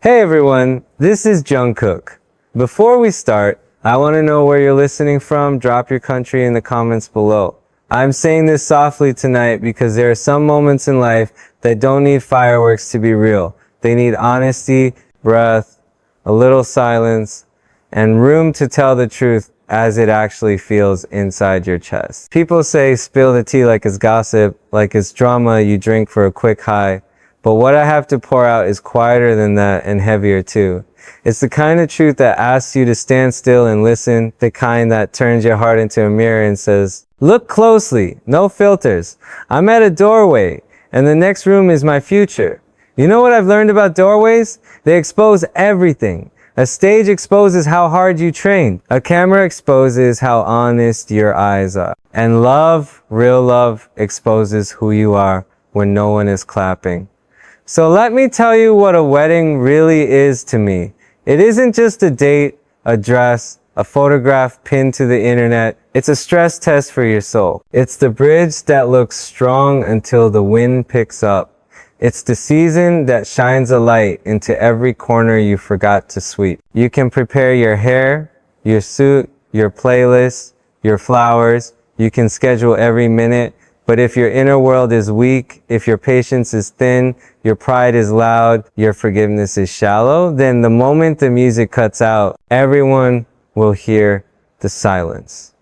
Hey everyone, this is Jungkook. Before we start, I want to know where you're listening from. Drop your country in the comments below. I'm saying this softly tonight because there are some moments in life that don't need fireworks to be real. They need honesty, breath, a little silence, and room to tell the truth as it actually feels inside your chest. People say spill the tea like it's gossip, like it's drama you drink for a quick high. But what I have to pour out is quieter than that and heavier too. It's the kind of truth that asks you to stand still and listen, the kind that turns your heart into a mirror and says, look closely, no filters. I'm at a doorway, and the next room is my future. You know what I've learned about doorways? They expose everything. A stage exposes how hard you train. A camera exposes how honest your eyes are. And love, real love, exposes who you are when no one is clapping. So let me tell you what a wedding really is to me. It isn't just a date, a dress, a photograph pinned to the internet. It's a stress test for your soul. It's the bridge that looks strong until the wind picks up. It's the season that shines a light into every corner you forgot to sweep. You can prepare your hair, your suit, your playlist, your flowers. You can schedule every minute. But if your inner world is weak, if your patience is thin, your pride is loud, your forgiveness is shallow, then the moment the music cuts out, everyone will hear the silence.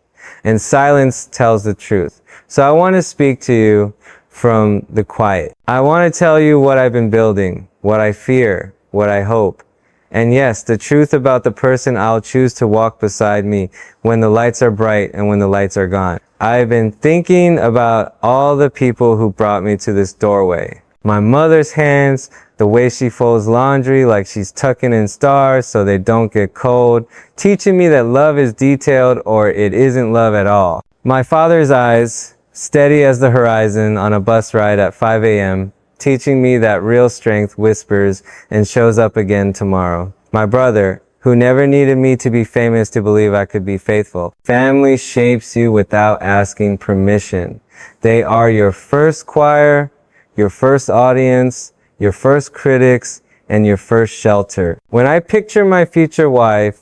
And silence tells the truth. So I want to speak to you from the quiet. I want to tell you what I've been building, what I fear, what I hope. And yes, the truth about the person I'll choose to walk beside me when the lights are bright and when the lights are gone. I've been thinking about all the people who brought me to this doorway. My mother's hands, the way she folds laundry like she's tucking in stars so they don't get cold, teaching me that love is detailed or it isn't love at all. My father's eyes, steady as the horizon on a bus ride at 5 a.m., teaching me that real strength whispers and shows up again tomorrow. My brother, who never needed me to be famous to believe I could be faithful. Family shapes you without asking permission. They are your first choir, your first audience, your first critics, and your first shelter. When I picture my future wife,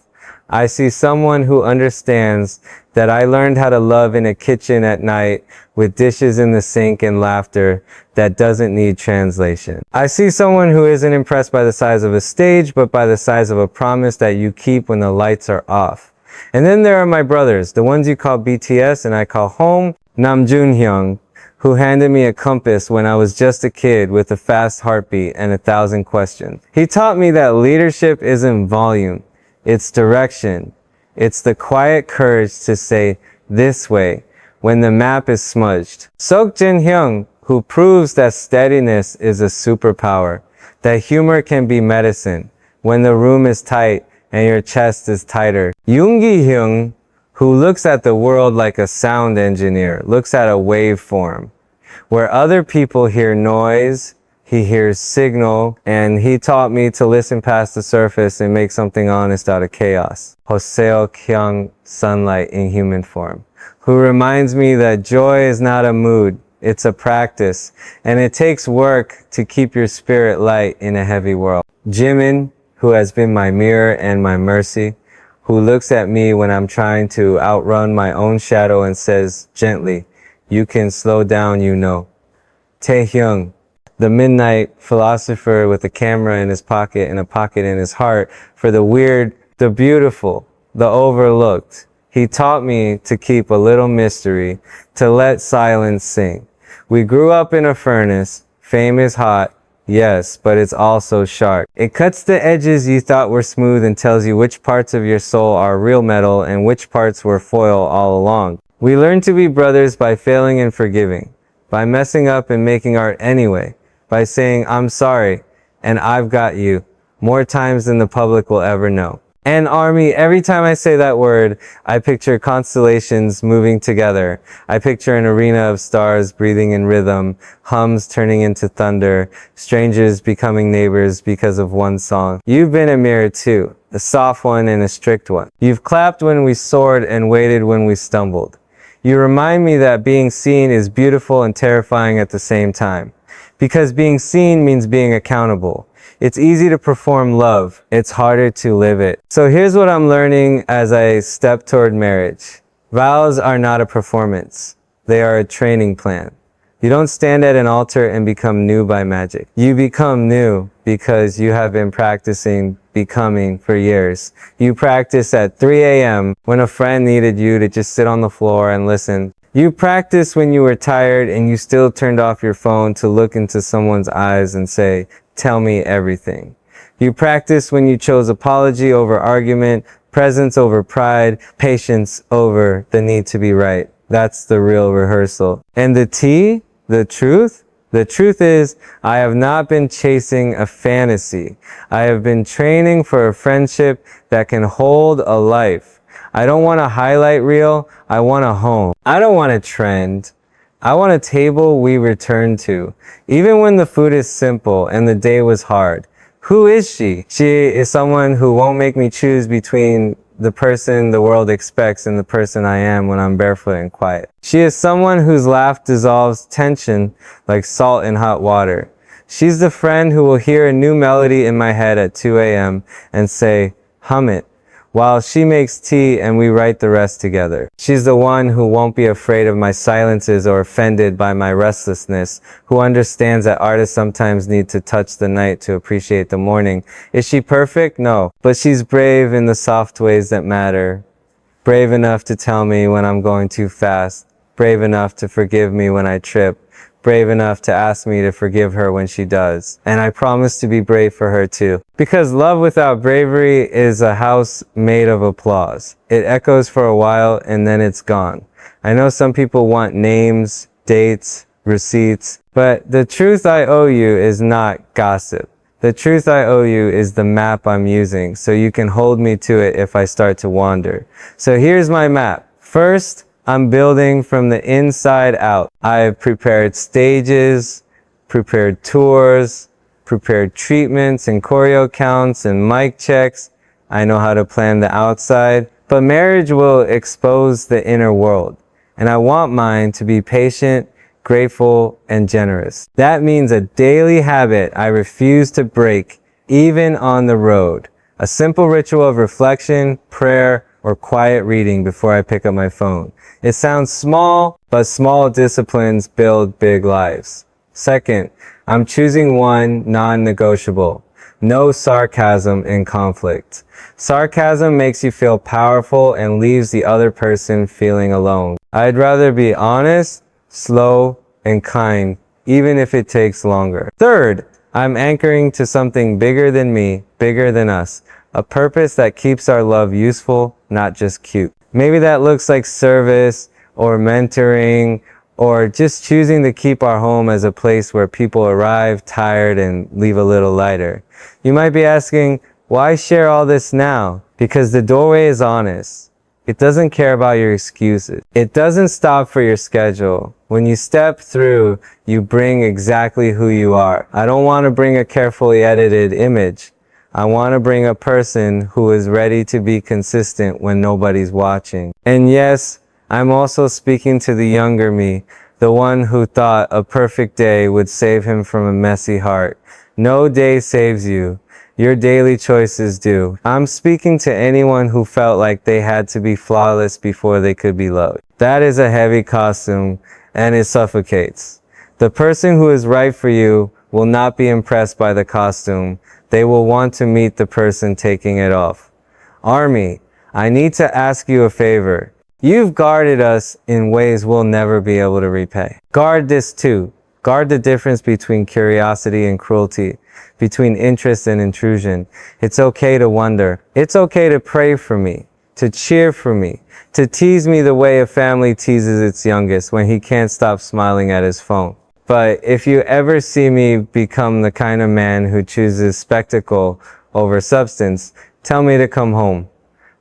I see someone who understands that I learned how to love in a kitchen at night with dishes in the sink and laughter that doesn't need translation. I see someone who isn't impressed by the size of a stage, but by the size of a promise that you keep when the lights are off. And then there are my brothers, the ones you call BTS and I call home, Namjoon, who handed me a compass when I was just a kid with a fast heartbeat and 1,000 questions. He taught me that leadership isn't volume, it's direction. It's the quiet courage to say this way when the map is smudged. Sok Jin-hyung, who proves that steadiness is a superpower, that humor can be medicine when the room is tight and your chest is tighter. Yoon Gi-hyung, who looks at the world like a sound engineer, looks at a waveform. Where other people hear noise, he hears signal, and he taught me to listen past the surface and make something honest out of chaos. Hoseo Kyung, sunlight in human form, who reminds me that joy is not a mood, it's a practice, and it takes work to keep your spirit light in a heavy world. Jimin, who has been my mirror and my mercy, who looks at me when I'm trying to outrun my own shadow and says gently, you can slow down, you know. Taehyung, the midnight philosopher with a camera in his pocket and a pocket in his heart for the weird, the beautiful, the overlooked. He taught me to keep a little mystery, to let silence sing. We grew up in a furnace. Fame is hot, yes, but it's also sharp. It cuts the edges you thought were smooth and tells you which parts of your soul are real metal and which parts were foil all along. We learn to be brothers by failing and forgiving, by messing up and making art anyway, by saying, I'm sorry, and I've got you, more times than the public will ever know. And Army, every time I say that word, I picture constellations moving together. I picture an arena of stars breathing in rhythm, hums turning into thunder, strangers becoming neighbors because of one song. You've been a mirror too, a soft one and a strict one. You've clapped when we soared and waited when we stumbled. You remind me that being seen is beautiful and terrifying at the same time. Because being seen means being accountable. It's easy to perform love. It's harder to live it. So here's what I'm learning as I step toward marriage. Vows are not a performance. They are a training plan. You don't stand at an altar and become new by magic. You become new because you have been practicing becoming for years. You practice at 3 a.m. when a friend needed you to just sit on the floor and listen. You practice when you were tired and you still turned off your phone to look into someone's eyes and say, "Tell me everything." You practice when you chose apology over argument, presence over pride, patience over the need to be right. That's the real rehearsal. And the T? The truth? The truth is, I have not been chasing a fantasy. I have been training for a friendship that can hold a life. I don't want a highlight reel. I want a home. I don't want a trend. I want a table we return to, even when the food is simple and the day was hard. Who is she? She is someone who won't make me choose between the person the world expects and the person I am when I'm barefoot and quiet. She is someone whose laugh dissolves tension like salt in hot water. She's the friend who will hear a new melody in my head at 2 a.m. and say, "Hum it," while she makes tea and we write the rest together. She's the one who won't be afraid of my silences or offended by my restlessness, who understands that artists sometimes need to touch the night to appreciate the morning. Is she perfect? No, but she's brave in the soft ways that matter. Brave enough to tell me when I'm going too fast. Brave enough to forgive me when I trip. Brave enough to ask me to forgive her when she does. And I promise to be brave for her too. Because love without bravery is a house made of applause. It echoes for a while and then it's gone. I know some people want names, dates, receipts, but the truth I owe you is not gossip. The truth I owe you is the map I'm using, so you can hold me to it if I start to wander. So here's my map. First, I'm building from the inside out. I've prepared stages, prepared tours, prepared treatments and choreo counts and mic checks. I know how to plan the outside, but marriage will expose the inner world. And I want mine to be patient, grateful, and generous. That means a daily habit I refuse to break, even on the road. A simple ritual of reflection, prayer, or quiet reading before I pick up my phone. It sounds small, but small disciplines build big lives. Second, I'm choosing one non-negotiable. No sarcasm in conflict. Sarcasm makes you feel powerful and leaves the other person feeling alone. I'd rather be honest, slow, and kind, even if it takes longer. Third, I'm anchoring to something bigger than me, bigger than us. A purpose that keeps our love useful, not just cute. Maybe that looks like service or mentoring or just choosing to keep our home as a place where people arrive tired and leave a little lighter. You might be asking, why share all this now? Because the doorway is honest. It doesn't care about your excuses. It doesn't stop for your schedule. When you step through, you bring exactly who you are. I don't want to bring a carefully edited image. I want to bring a person who is ready to be consistent when nobody's watching. And yes, I'm also speaking to the younger me, the one who thought a perfect day would save him from a messy heart. No day saves you. Your daily choices do. I'm speaking to anyone who felt like they had to be flawless before they could be loved. That is a heavy costume and it suffocates. The person who is right for you will not be impressed by the costume. They will want to meet the person taking it off. Army, I need to ask you a favor. You've guarded us in ways we'll never be able to repay. Guard this too. Guard the difference between curiosity and cruelty, between interest and intrusion. It's okay to wonder. It's okay to pray for me, to cheer for me, to tease me the way a family teases its youngest when he can't stop smiling at his phone. But if you ever see me become the kind of man who chooses spectacle over substance, tell me to come home.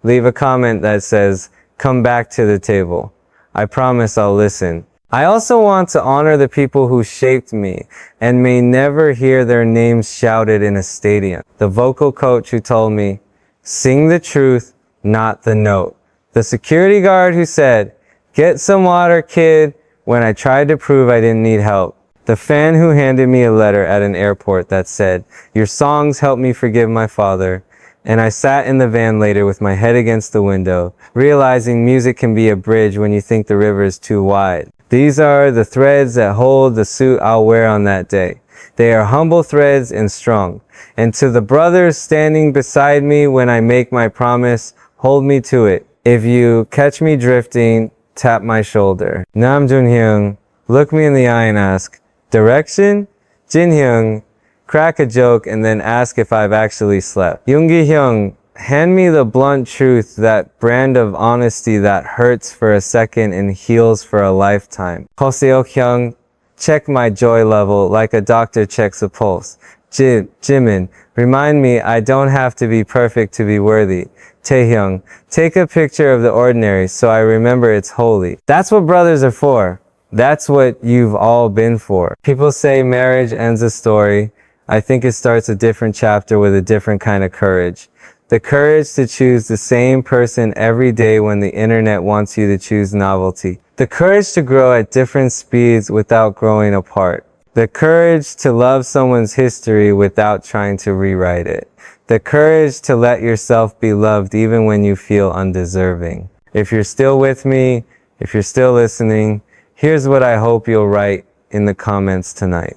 Leave a comment that says, "Come back to the table." I promise I'll listen. I also want to honor the people who shaped me and may never hear their names shouted in a stadium. The vocal coach who told me, "Sing the truth, not the note." The security guard who said, "Get some water, kid," when I tried to prove I didn't need help. The fan who handed me a letter at an airport that said, "Your songs helped me forgive my father." And I sat in the van later with my head against the window, realizing music can be a bridge when you think the river is too wide. These are the threads that hold the suit I'll wear on that day. They are humble threads and strong. And to the brothers standing beside me when I make my promise, hold me to it. If you catch me drifting, tap my shoulder. Nam Jun-hyung, look me in the eye and ask, direction? Jin-hyung, crack a joke and then ask if I've actually slept. Yoongi-hyung, hand me the blunt truth, that brand of honesty that hurts for a second and heals for a lifetime. Hoseok-hyung, check my joy level like a doctor checks a pulse. Jimin, remind me I don't have to be perfect to be worthy. Taehyung, take a picture of the ordinary so I remember it's holy. That's what brothers are for. That's what you've all been for. People say marriage ends a story. I think it starts a different chapter with a different kind of courage. The courage to choose the same person every day when the internet wants you to choose novelty. The courage to grow at different speeds without growing apart. The courage to love someone's history without trying to rewrite it. The courage to let yourself be loved even when you feel undeserving. If you're still with me, if you're still listening, here's what I hope you'll write in the comments tonight.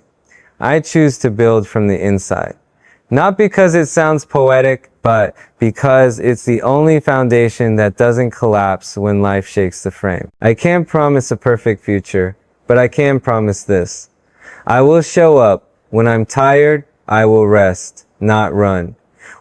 I choose to build from the inside. Not because it sounds poetic, but because it's the only foundation that doesn't collapse when life shakes the frame. I can't promise a perfect future, but I can promise this. I will show up. When I'm tired, I will rest, not run.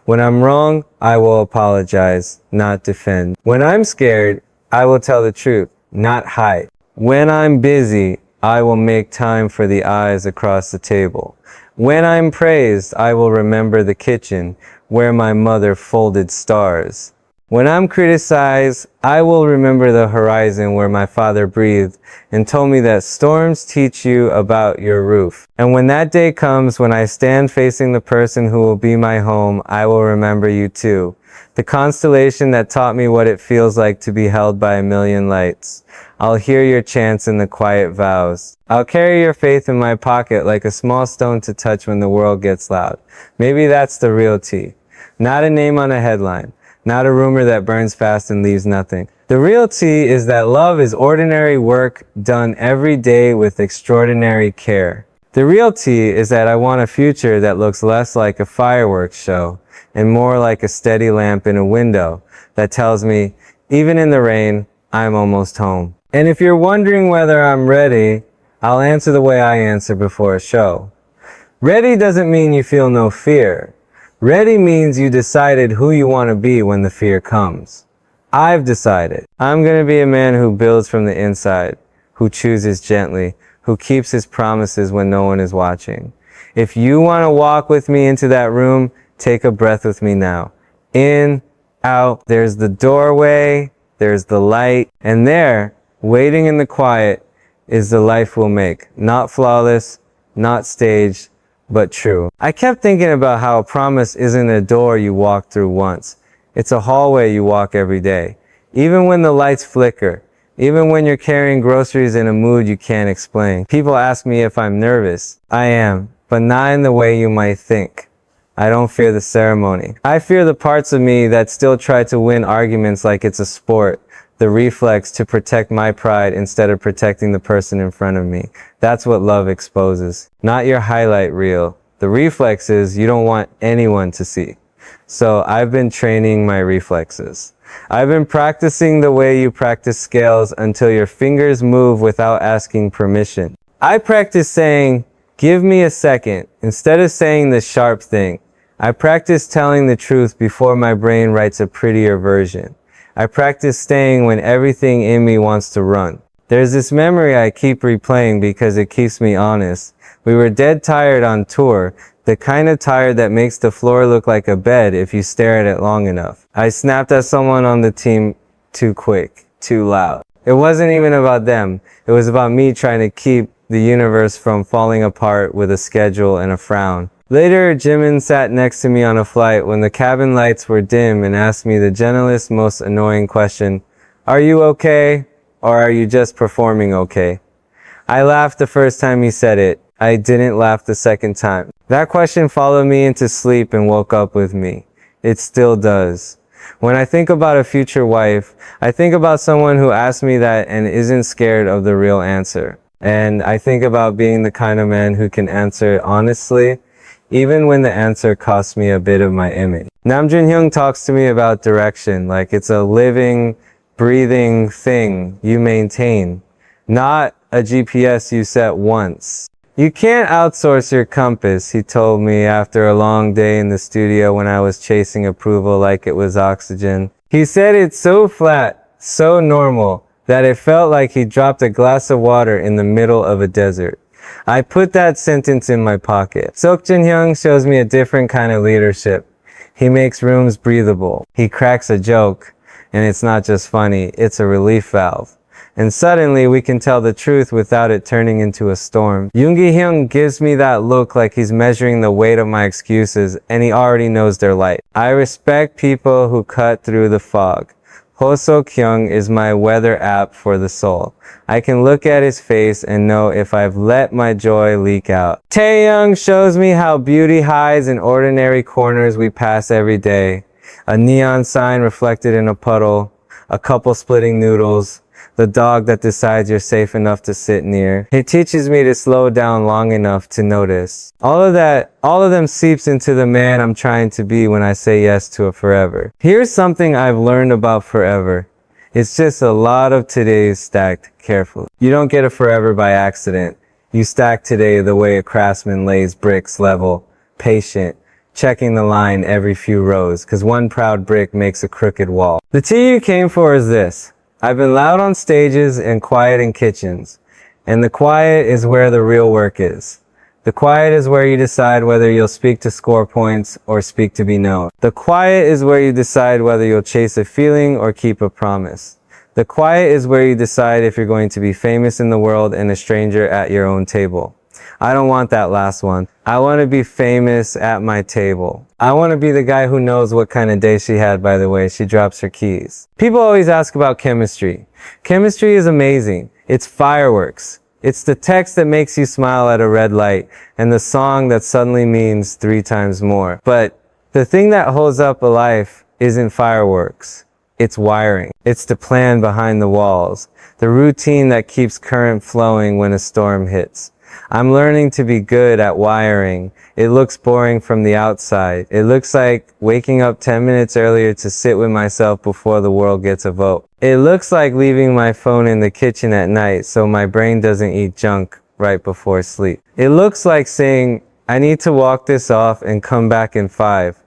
When I'm wrong, I will apologize, not defend. When I'm scared, I will tell the truth, not hide. When I'm busy, I will make time for the eyes across the table. When I'm praised, I will remember the kitchen where my mother folded stars. When I'm criticized, I will remember the horizon where my father breathed and told me that storms teach you about your roof. And when that day comes, when I stand facing the person who will be my home, I will remember you too. The constellation that taught me what it feels like to be held by a million lights. I'll hear your chants in the quiet vows. I'll carry your faith in my pocket like a small stone to touch when the world gets loud. Maybe that's the real tea. Not a name on a headline. Not a rumor that burns fast and leaves nothing. The real tea is that love is ordinary work done every day with extraordinary care. The real tea is that I want a future that looks less like a fireworks show and more like a steady lamp in a window that tells me, even in the rain, I'm almost home. And if you're wondering whether I'm ready, I'll answer the way I answer before a show. Ready doesn't mean you feel no fear. Ready means you decided who you want to be when the fear comes. I've decided. I'm going to be a man who builds from the inside, who chooses gently, who keeps his promises when no one is watching. If you want to walk with me into that room, take a breath with me now. In, out, there's the doorway, there's the light, and there, waiting in the quiet, is the life we'll make. Not flawless, not staged, but true. I kept thinking about how a promise isn't a door you walk through once. It's a hallway you walk every day. Even when the lights flicker, even when you're carrying groceries in a mood you can't explain. People ask me if I'm nervous. I am, but not in the way you might think. I don't fear the ceremony. I fear the parts of me that still try to win arguments like it's a sport. The reflex to protect my pride instead of protecting the person in front of me. That's what love exposes. Not your highlight reel. The reflex is you don't want anyone to see. So I've been training my reflexes. I've been practicing the way you practice scales until your fingers move without asking permission. I practice saying, give me a second, instead of saying the sharp thing. I practice telling the truth before my brain writes a prettier version. I practice staying when everything in me wants to run. There's this memory I keep replaying because it keeps me honest. We were dead tired on tour, the kind of tired that makes the floor look like a bed if you stare at it long enough. I snapped at someone on the team too quick, too loud. It wasn't even about them. It was about me trying to keep the universe from falling apart with a schedule and a frown. Later, Jimin sat next to me on a flight when the cabin lights were dim and asked me the gentlest, most annoying question, "Are you okay? Or are you just performing okay?" I laughed the first time he said it. I didn't laugh the second time. That question followed me into sleep and woke up with me. It still does. When I think about a future wife, I think about someone who asks me that and isn't scared of the real answer. And I think about being the kind of man who can answer it honestly, even when the answer costs me a bit of my image. Nam Jun-hyung talks to me about direction, like it's a living, breathing thing you maintain, not a GPS you set once. You can't outsource your compass, he told me after a long day in the studio when I was chasing approval like it was oxygen. He said it's so flat, so normal, that it felt like he dropped a glass of water in the middle of a desert. I put that sentence in my pocket. Sok Jin-hyung shows me a different kind of leadership. He makes rooms breathable. He cracks a joke, and it's not just funny, it's a relief valve. And suddenly we can tell the truth without it turning into a storm. Yoon Gi-hyung gives me that look like he's measuring the weight of my excuses, and he already knows they're light. I respect people who cut through the fog. Ho Sok-hyung is my weather app for the soul. I can look at his face and know if I've let my joy leak out. Taehyung shows me how beauty hides in ordinary corners we pass every day. A neon sign reflected in a puddle, a couple splitting noodles, the dog that decides you're safe enough to sit near. He teaches me to slow down long enough to notice. All of them seeps into the man I'm trying to be when I say yes to a forever. Here's something I've learned about forever. It's just a lot of today's stacked carefully. You don't get a forever by accident. You stack today the way a craftsman lays bricks level, patient, checking the line every few rows, cause one proud brick makes a crooked wall. The tea you came for is this. I've been loud on stages and quiet in kitchens. And the quiet is where the real work is. The quiet is where you decide whether you'll speak to score points or speak to be known. The quiet is where you decide whether you'll chase a feeling or keep a promise. The quiet is where you decide if you're going to be famous in the world and a stranger at your own table. I don't want that last one. I want to be famous at my table. I want to be the guy who knows what kind of day she had, by the way. She drops her keys. People always ask about chemistry. Chemistry is amazing. It's fireworks. It's the text that makes you smile at a red light and the song that suddenly means 3 times more. But the thing that holds up a life isn't fireworks. It's wiring. It's the plan behind the walls. The routine that keeps current flowing when a storm hits. I'm learning to be good at wiring. It looks boring from the outside. It looks like waking up 10 minutes earlier to sit with myself before the world gets a vote. It looks like leaving my phone in the kitchen at night so my brain doesn't eat junk right before sleep. It looks like saying, I need to walk this off and come back in 5,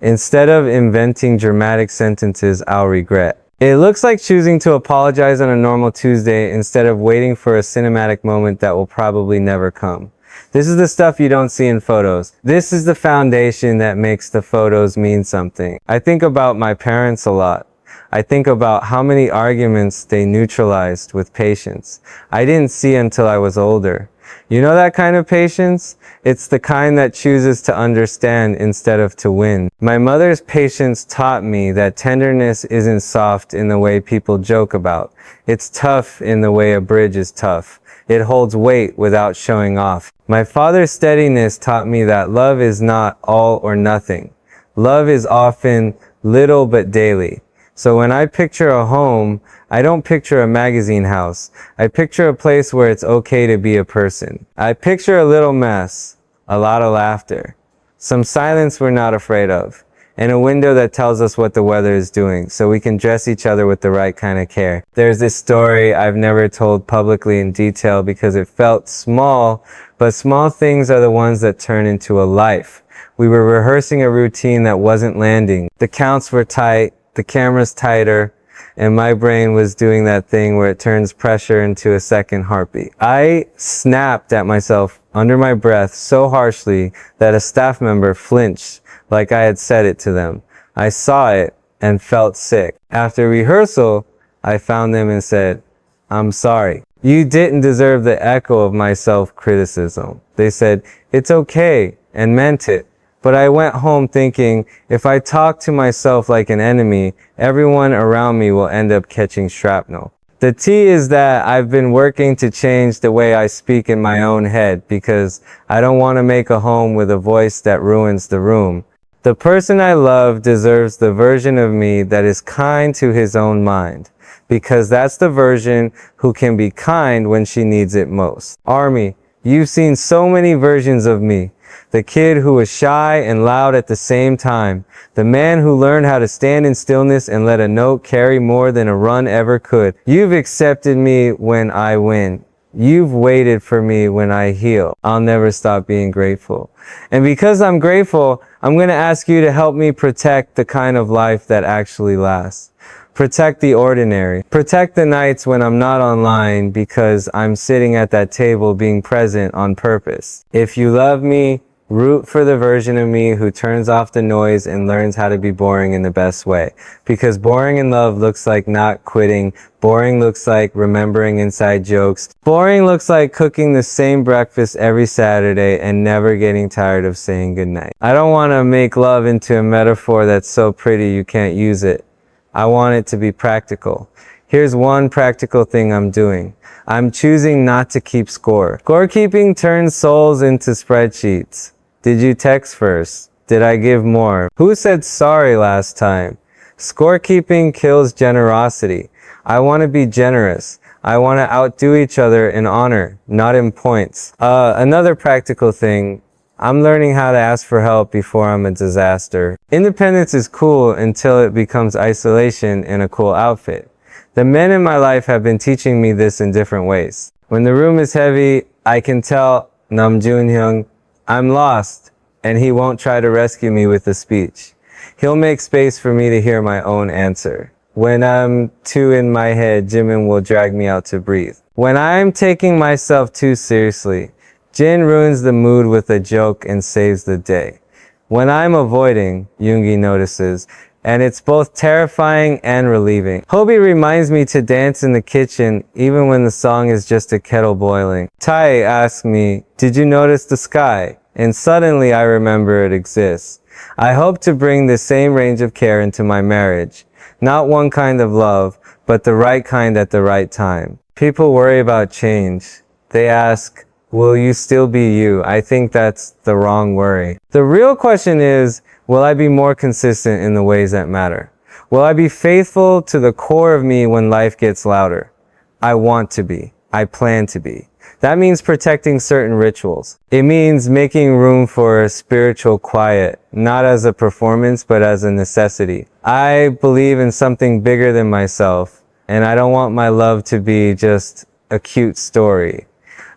instead of inventing dramatic sentences I'll regret. It looks like choosing to apologize on a normal Tuesday instead of waiting for a cinematic moment that will probably never come. This is the stuff you don't see in photos. This is the foundation that makes the photos mean something. I think about my parents a lot. I think about how many arguments they neutralized with patience. I didn't see until I was older. You know that kind of patience? It's the kind that chooses to understand instead of to win. My mother's patience taught me that tenderness isn't soft in the way people joke about. It's tough in the way a bridge is tough. It holds weight without showing off. My father's steadiness taught me that love is not all or nothing. Love is often little but daily. So when I picture a home, I don't picture a magazine house. I picture a place where it's okay to be a person. I picture a little mess, a lot of laughter, some silence we're not afraid of, and a window that tells us what the weather is doing so we can dress each other with the right kind of care. There's this story I've never told publicly in detail because it felt small, but small things are the ones that turn into a life. We were rehearsing a routine that wasn't landing. The counts were tight, the camera's tighter, and my brain was doing that thing where it turns pressure into a second heartbeat. I snapped at myself under my breath so harshly that a staff member flinched like I had said it to them. I saw it and felt sick. After rehearsal, I found them and said, I'm sorry. You didn't deserve the echo of my self-criticism. They said, it's okay, and meant it. But I went home thinking, if I talk to myself like an enemy, everyone around me will end up catching shrapnel. The T is that I've been working to change the way I speak in my own head because I don't want to make a home with a voice that ruins the room. The person I love deserves the version of me that is kind to his own mind, because that's the version who can be kind when she needs it most. Army, you've seen so many versions of me. The kid who was shy and loud at the same time. The man who learned how to stand in stillness and let a note carry more than a run ever could. You've accepted me when I win. You've waited for me when I heal. I'll never stop being grateful. And because I'm grateful, I'm going to ask you to help me protect the kind of life that actually lasts. Protect the ordinary. Protect the nights when I'm not online because I'm sitting at that table being present on purpose. If you love me, root for the version of me who turns off the noise and learns how to be boring in the best way. Because boring in love looks like not quitting. Boring looks like remembering inside jokes. Boring looks like cooking the same breakfast every Saturday and never getting tired of saying goodnight. I don't want to make love into a metaphor that's so pretty you can't use it. I want it to be practical. Here's one practical thing I'm doing. I'm choosing not to keep score. Scorekeeping turns souls into spreadsheets. Did you text first? Did I give more? Who said sorry last time? Scorekeeping kills generosity. I want to be generous. I want to outdo each other in honor, not in points. Another practical thing, I'm learning how to ask for help before I'm a disaster. Independence is cool until it becomes isolation in a cool outfit. The men in my life have been teaching me this in different ways. When the room is heavy, I can tell Nam Junhyung, I'm lost, and he won't try to rescue me with a speech. He'll make space for me to hear my own answer. When I'm too in my head, Jimin will drag me out to breathe. When I'm taking myself too seriously, Jin ruins the mood with a joke and saves the day. When I'm avoiding, Yoongi notices, and it's both terrifying and relieving. Hobie reminds me to dance in the kitchen even when the song is just a kettle boiling. Tai asks me, did you notice the sky? And suddenly I remember it exists. I hope to bring the same range of care into my marriage. Not one kind of love, but the right kind at the right time. People worry about change. They ask, will you still be you? I think that's the wrong worry. The real question is, will I be more consistent in the ways that matter? Will I be faithful to the core of me when life gets louder? I want to be. I plan to be. That means protecting certain rituals. It means making room for spiritual quiet, not as a performance, but as a necessity. I believe in something bigger than myself, and I don't want my love to be just a cute story.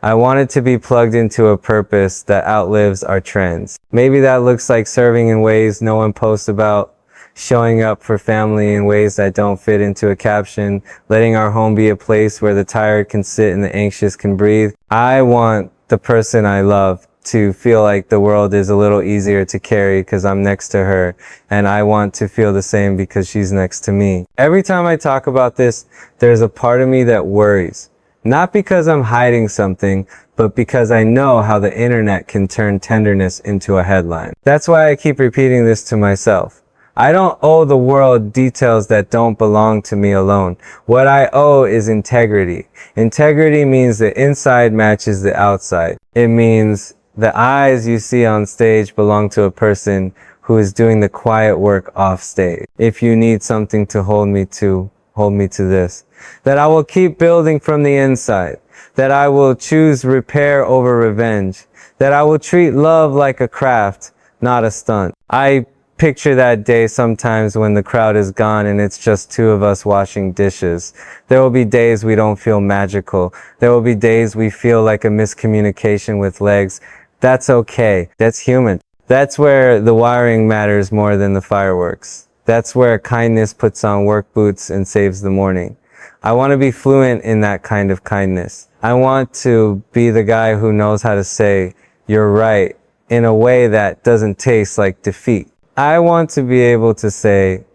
I want it to be plugged into a purpose that outlives our trends. Maybe that looks like serving in ways no one posts about, showing up for family in ways that don't fit into a caption, letting our home be a place where the tired can sit and the anxious can breathe. I want the person I love to feel like the world is a little easier to carry because I'm next to her, and I want to feel the same because she's next to me. Every time I talk about this, there's a part of me that worries. Not because I'm hiding something, but because I know how the internet can turn tenderness into a headline. That's why I keep repeating this to myself. I don't owe the world details that don't belong to me alone. What I owe is integrity. Integrity means the inside matches the outside. It means the eyes you see on stage belong to a person who is doing the quiet work off stage. If you need something to hold me to this. That I will keep building from the inside. That I will choose repair over revenge. That I will treat love like a craft, not a stunt. I picture that day sometimes when the crowd is gone and it's just two of us washing dishes. There will be days we don't feel magical. There will be days we feel like a miscommunication with legs. That's okay. That's human. That's where the wiring matters more than the fireworks. That's where kindness puts on work boots and saves the morning. I want to be fluent in that kind of kindness. I want to be the guy who knows how to say, you're right, in a way that doesn't taste like defeat. I want to be able to say,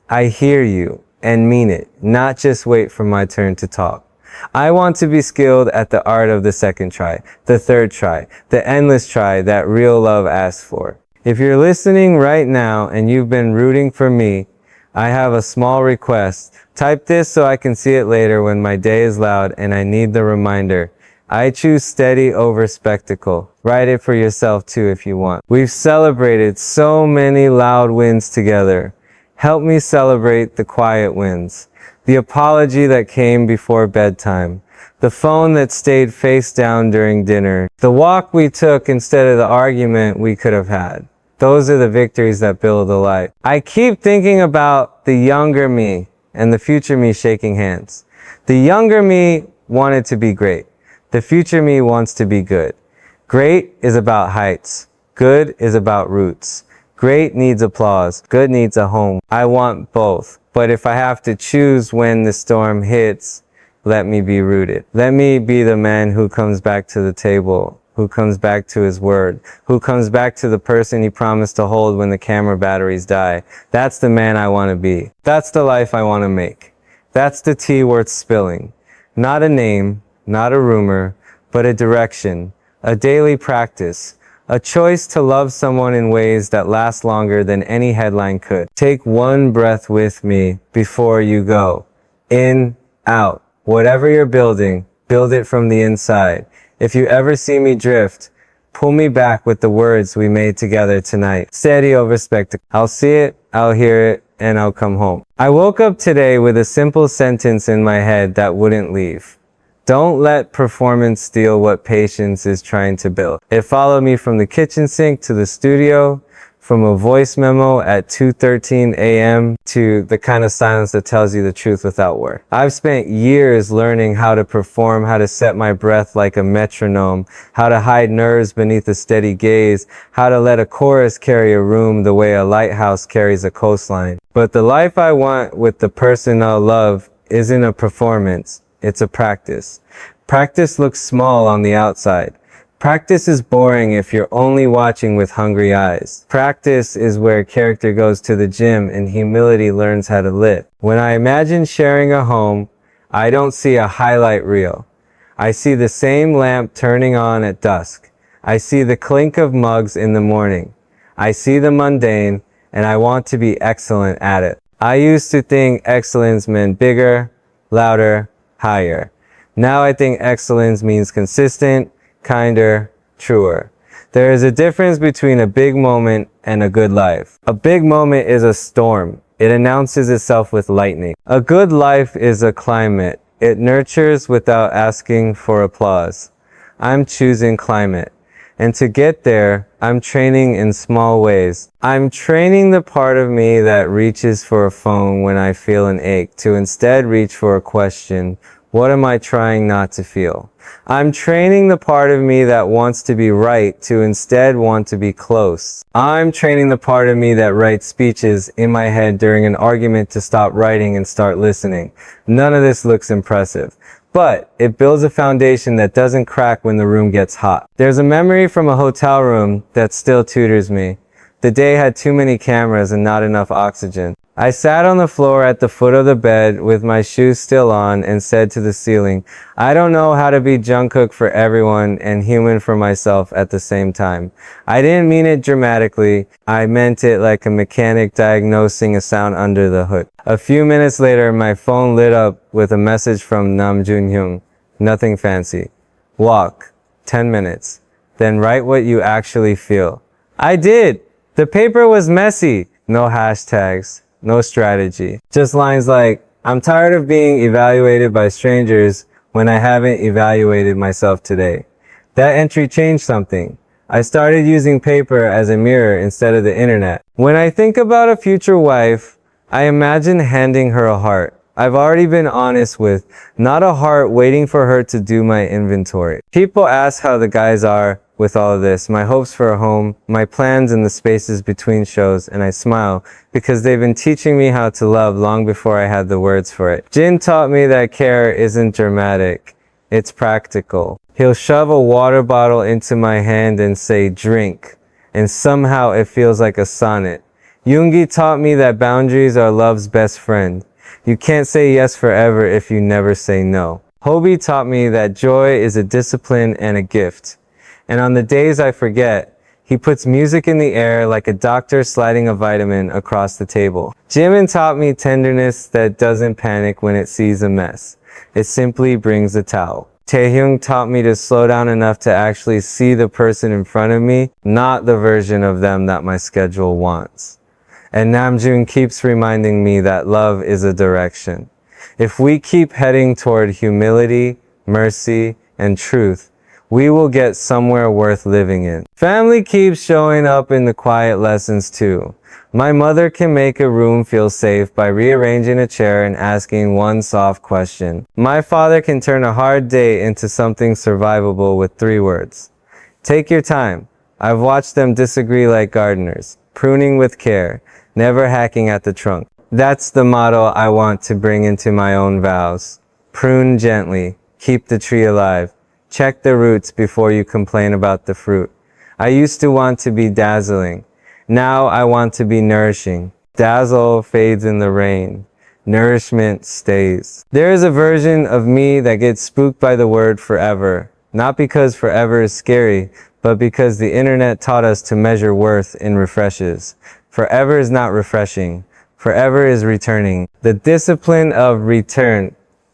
I hear you, and mean it, not just wait for my turn to talk. I want to be skilled at the art of the second try, the third try, the endless try that real love asks for. If you're listening right now and you've been rooting for me, I have a small request. Type this so I can see it later when my day is loud and I need the reminder. I choose steady over spectacle. Write it for yourself too if you want. We've celebrated so many loud wins together. Help me celebrate the quiet wins. The apology that came before bedtime. The phone that stayed face down during dinner. The walk we took instead of the argument we could have had. Those are the victories that build a life. I keep thinking about the younger me and the future me shaking hands. The younger me wanted to be great. The future me wants to be good. Great is about heights. Good is about roots. Great needs applause. Good needs a home. I want both. But if I have to choose when the storm hits, let me be rooted. Let me be the man who comes back to the table, who comes back to his word, who comes back to the person he promised to hold when the camera batteries die. That's the man I want to be. That's the life I want to make. That's the tea worth spilling. Not a name, not a rumor, but a direction, a daily practice, a choice to love someone in ways that last longer than any headline could. Take one breath with me before you go. In, out. Whatever you're building, build it from the inside. If you ever see me drift, pull me back with the words we made together tonight. Steady over spectacle. I'll see it, I'll hear it, and I'll come home. I woke up today with a simple sentence in my head that wouldn't leave. Don't let performance steal what patience is trying to build. It followed me from the kitchen sink to the studio, from a voice memo at 2:13 a.m. to the kind of silence that tells you the truth without word. I've spent years learning how to perform, how to set my breath like a metronome, how to hide nerves beneath a steady gaze, how to let a chorus carry a room the way a lighthouse carries a coastline. But the life I want with the person I'll love isn't a performance. It's a practice. Practice looks small on the outside. Practice is boring if you're only watching with hungry eyes. Practice is where character goes to the gym and humility learns how to live. When I imagine sharing a home, I don't see a highlight reel. I see the same lamp turning on at dusk. I see the clink of mugs in the morning. I see the mundane, and I want to be excellent at it. I used to think excellence meant bigger, louder, higher. Now I think excellence means consistent, kinder, truer. There is a difference between a big moment and a good life. A big moment is a storm. It announces itself with lightning. A good life is a climate. It nurtures without asking for applause. I'm choosing climate. And to get there, I'm training in small ways. I'm training the part of me that reaches for a phone when I feel an ache to instead reach for a question. What am I trying not to feel? I'm training the part of me that wants to be right to instead want to be close. I'm training the part of me that writes speeches in my head during an argument to stop writing and start listening. None of this looks impressive, but it builds a foundation that doesn't crack when the room gets hot. There's a memory from a hotel room that still tutors me. The day had too many cameras and not enough oxygen. I sat on the floor at the foot of the bed with my shoes still on and said to the ceiling, I don't know how to be Jungkook for everyone and human for myself at the same time. I didn't mean it dramatically. I meant it like a mechanic diagnosing a sound under the hood. A few minutes later, my phone lit up with a message from Nam Jun-hyung. Nothing fancy. Walk. 10 minutes. Then write what you actually feel. I did. The paper was messy. No hashtags. No strategy. Just lines like, I'm tired of being evaluated by strangers when I haven't evaluated myself today. That entry changed something. I started using paper as a mirror instead of the internet. When I think about a future wife, I imagine handing her a heart I've already been honest with, not a heart waiting for her to do my inventory. People ask how the guys are with all of this, my hopes for a home, my plans in the spaces between shows, and I smile because they've been teaching me how to love long before I had the words for it. Jin taught me that care isn't dramatic, it's practical. He'll shove a water bottle into my hand and say, drink, and somehow it feels like a sonnet. Yoongi taught me that boundaries are love's best friend. You can't say yes forever if you never say no. Hobie taught me that joy is a discipline and a gift. And on the days I forget, He puts music in the air like a doctor sliding a vitamin across the table. Jimin taught me tenderness that doesn't panic when it sees a mess. It simply brings a towel. Taehyung taught me to slow down enough to actually see the person in front of me, not the version of them that my schedule wants. And Namjoon keeps reminding me that love is a direction. If we keep heading toward humility, mercy, and truth, we will get somewhere worth living in. Family keeps showing up in the quiet lessons too. My mother can make a room feel safe by rearranging a chair and asking one soft question. My father can turn a hard day into something survivable with 3 words. Take your time. I've watched them disagree like gardeners, pruning with care, never hacking at the trunk. That's the motto I want to bring into my own vows. Prune gently, keep the tree alive. Check the roots before you complain about the fruit. I used to want to be dazzling. Now I want to be nourishing. Dazzle fades in the rain. Nourishment stays. There is a version of me that gets spooked by the word forever. Not because forever is scary, but because the internet taught us to measure worth in refreshes. Forever is not refreshing. Forever is returning. The discipline of return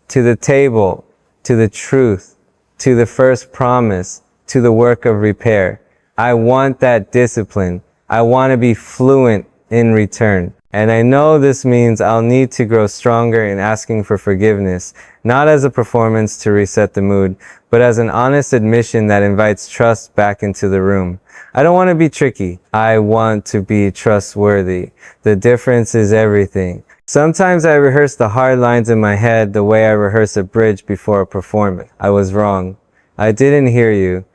to the table, to the truth, to the first promise, to the work of repair. I want that discipline. I want to be fluent in return. And I know this means I'll need to grow stronger in asking for forgiveness, not as a performance to reset the mood, but as an honest admission that invites trust back into the room. I don't want to be tricky. I want to be trustworthy. The difference is everything. Sometimes I rehearse the hard lines in my head the way I rehearse a bridge before a performance. I was wrong. I didn't hear you.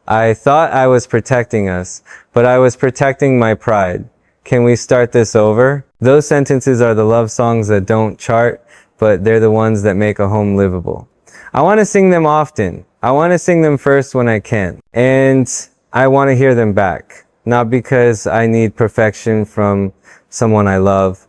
I thought I was protecting us, but I was protecting my pride. Can we start this over? Those sentences are the love songs that don't chart, but they're the ones that make a home livable. I want to sing them often. I want to sing them first when I can. And I want to hear them back. Not because I need perfection from someone I love,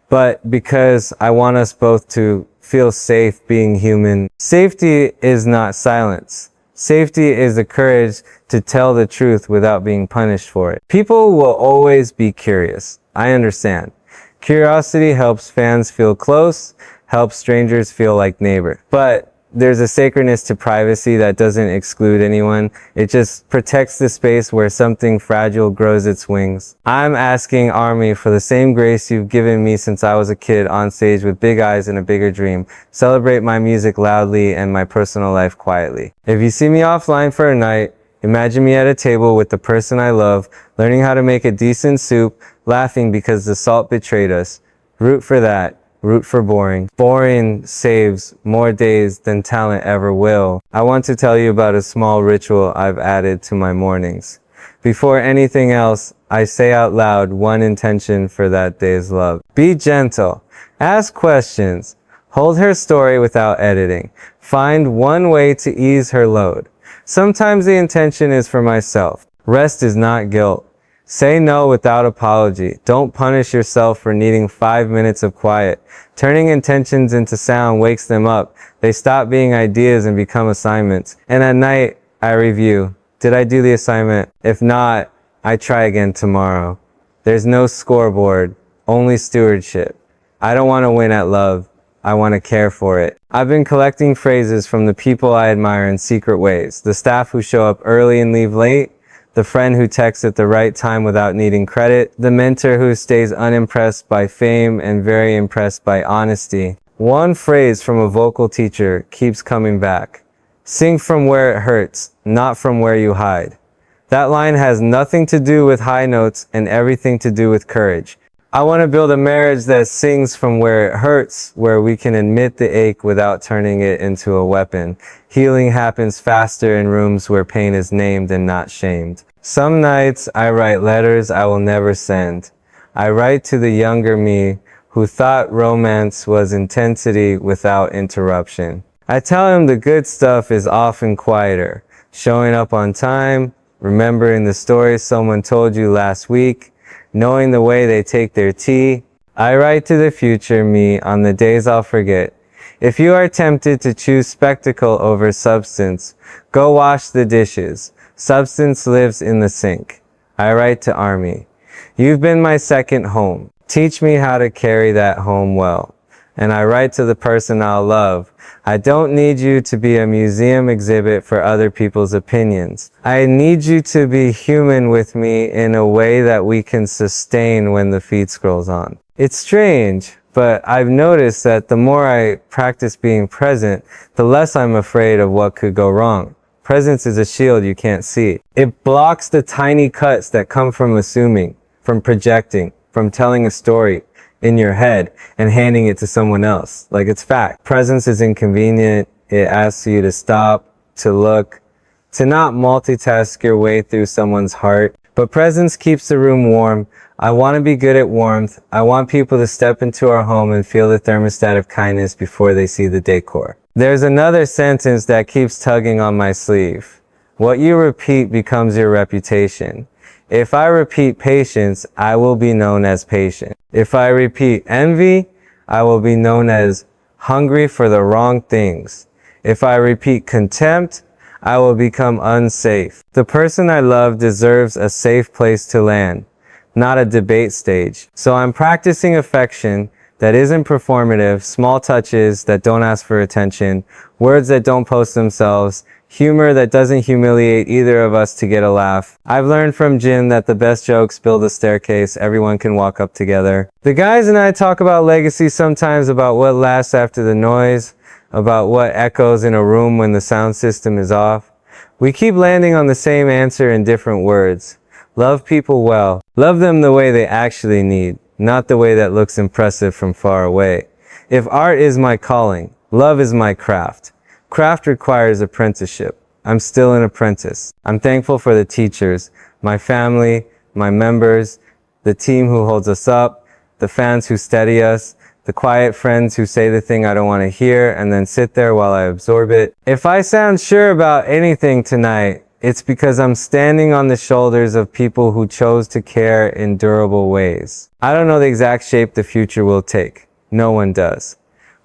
but because I want us both to feel safe being human. Safety is not silence. Safety is the courage to tell the truth without being punished for it. People will always be curious. I understand. Curiosity helps fans feel close, helps strangers feel like neighbors. But there's a sacredness to privacy that doesn't exclude anyone. It just protects the space where something fragile grows its wings. I'm asking Army for the same grace you've given me since I was a kid on stage with big eyes and a bigger dream. Celebrate my music loudly and my personal life quietly. If you see me offline for a night, imagine me at a table with the person I love, learning how to make a decent soup, laughing because the salt betrayed us. Root for that. Root for boring. Boring saves more days than talent ever will. I want to tell you about a small ritual I've added to my mornings. Before anything else, I say out loud one intention for that day's love. Be gentle. Ask questions. Hold her story without editing. Find one way to ease her load. Sometimes the intention is for myself. Rest is not guilt. Say no without apology. Don't punish yourself for needing 5 minutes of quiet. Turning intentions into sound wakes them up. They stop being ideas and become assignments. And at night, I review. Did I do the assignment? If not, I try again tomorrow. There's no scoreboard, only stewardship. I don't want to win at love. I want to care for it. I've been collecting phrases from the people I admire in secret ways. The staff who show up early and leave late. The friend who texts at the right time without needing credit. The mentor who stays unimpressed by fame and very impressed by honesty. One phrase from a vocal teacher keeps coming back. Sing from where it hurts, not from where you hide. That line has nothing to do with high notes and everything to do with courage. I want to build a marriage that sings from where it hurts, where we can admit the ache without turning it into a weapon. Healing happens faster in rooms where pain is named and not shamed. Some nights I write letters I will never send. I write to the younger me who thought romance was intensity without interruption. I tell him the good stuff is often quieter. Showing up on time, remembering the stories someone told you last week, knowing the way they take their tea. I write to the future me on the days I'll forget. If you are tempted to choose spectacle over substance, go wash the dishes. Substance lives in the sink. I write to Army. You've been my second home. Teach me how to carry that home well. And I write to the person I'll love. I don't need you to be a museum exhibit for other people's opinions. I need you to be human with me in a way that we can sustain when the feed scrolls on. It's strange, but I've noticed that the more I practice being present, the less I'm afraid of what could go wrong. Presence is a shield you can't see. It blocks the tiny cuts that come from assuming, from projecting, from telling a story in your head and handing it to someone else like it's fact. Presence is inconvenient. It asks you to stop, to look, to not multitask your way through someone's heart. But presence keeps the room warm. I want to be good at warmth. I want people to step into our home and feel the thermostat of kindness before they see the decor. There's another sentence that keeps tugging on my sleeve. What you repeat becomes your reputation. If I repeat patience, I will be known as patient. If I repeat envy, I will be known as hungry for the wrong things. If I repeat contempt, I will become unsafe. The person I love deserves a safe place to land, not a debate stage. So I'm practicing affection that isn't performative, small touches that don't ask for attention, words that don't post themselves, humor that doesn't humiliate either of us to get a laugh. I've learned from Jin that the best jokes build a staircase everyone can walk up together. The guys and I talk about legacy sometimes, about what lasts after the noise, about what echoes in a room when the sound system is off. We keep landing on the same answer in different words. Love people well. Love them the way they actually need, not the way that looks impressive from far away. If art is my calling, love is my craft. Craft requires apprenticeship. I'm still an apprentice. I'm thankful for the teachers, my family, my members, the team who holds us up, the fans who steady us, the quiet friends who say the thing I don't want to hear and then sit there while I absorb it. If I sound sure about anything tonight, it's because I'm standing on the shoulders of people who chose to care in durable ways. I don't know the exact shape the future will take. No one does.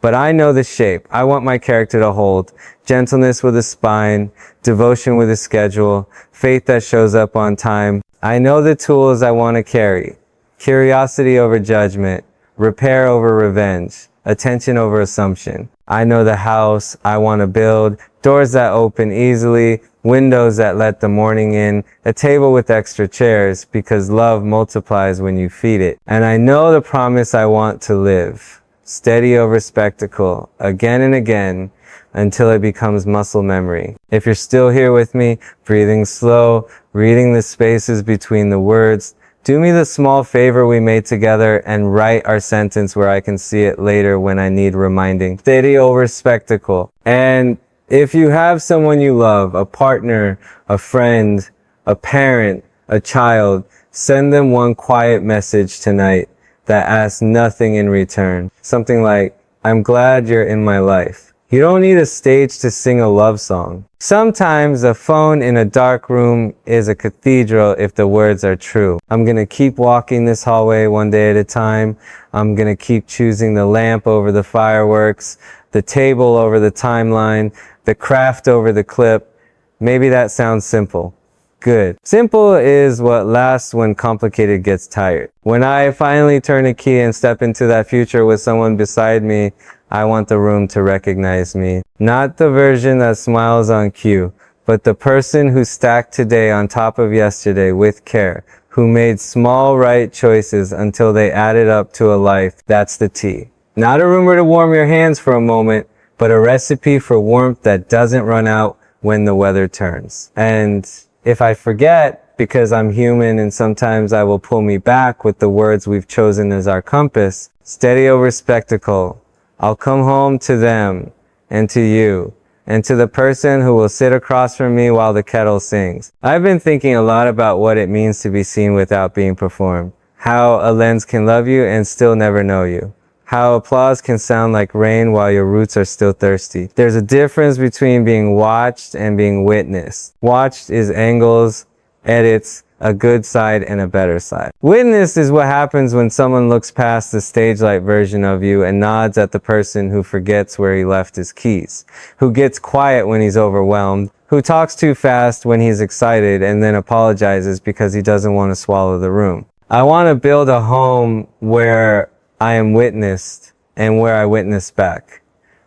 But I know the shape I want my character to hold. Gentleness with a spine, devotion with a schedule, faith that shows up on time. I know the tools I want to carry. Curiosity over judgment, repair over revenge, attention over assumption. I know the house I want to build, doors that open easily, windows that let the morning in, a table with extra chairs, because love multiplies when you feed it. And I know the promise I want to live. Steady over spectacle, again and again, until it becomes muscle memory. If you're still here with me, breathing slow, reading the spaces between the words, do me the small favor we made together and write our sentence where I can see it later when I need reminding. Steady over spectacle. And if you have someone you love, a partner, a friend, a parent, a child, send them one quiet message tonight that asks nothing in return. Something like, I'm glad you're in my life. You don't need a stage to sing a love song. Sometimes a phone in a dark room is a cathedral if the words are true. I'm gonna keep walking this hallway one day at a time. I'm gonna keep choosing the lamp over the fireworks, the table over the timeline, the craft over the clip. Maybe that sounds simple. Good. Simple is what lasts when complicated gets tired. When I finally turn a key and step into that future with someone beside me, I want the room to recognize me. Not the version that smiles on cue, but the person who stacked today on top of yesterday with care, who made small right choices until they added up to a life. That's the tea. Not a room where to warm your hands for a moment, but a recipe for warmth that doesn't run out when the weather turns. And if I forget, because I'm human and sometimes I will pull me back with the words we've chosen as our compass, steady over spectacle. I'll come home to them and to you and to the person who will sit across from me while the kettle sings. I've been thinking a lot about what it means to be seen without being performed. How a lens can love you and still never know you. How applause can sound like rain while your roots are still thirsty. There's a difference between being watched and being witnessed. Watched is angles, edits, a good side and a better side. Witnessed is what happens when someone looks past the stage light version of you and nods at the person who forgets where he left his keys, who gets quiet when he's overwhelmed, who talks too fast when he's excited and then apologizes because he doesn't want to swallow the room. I want to build a home where I am witnessed and where I witness back,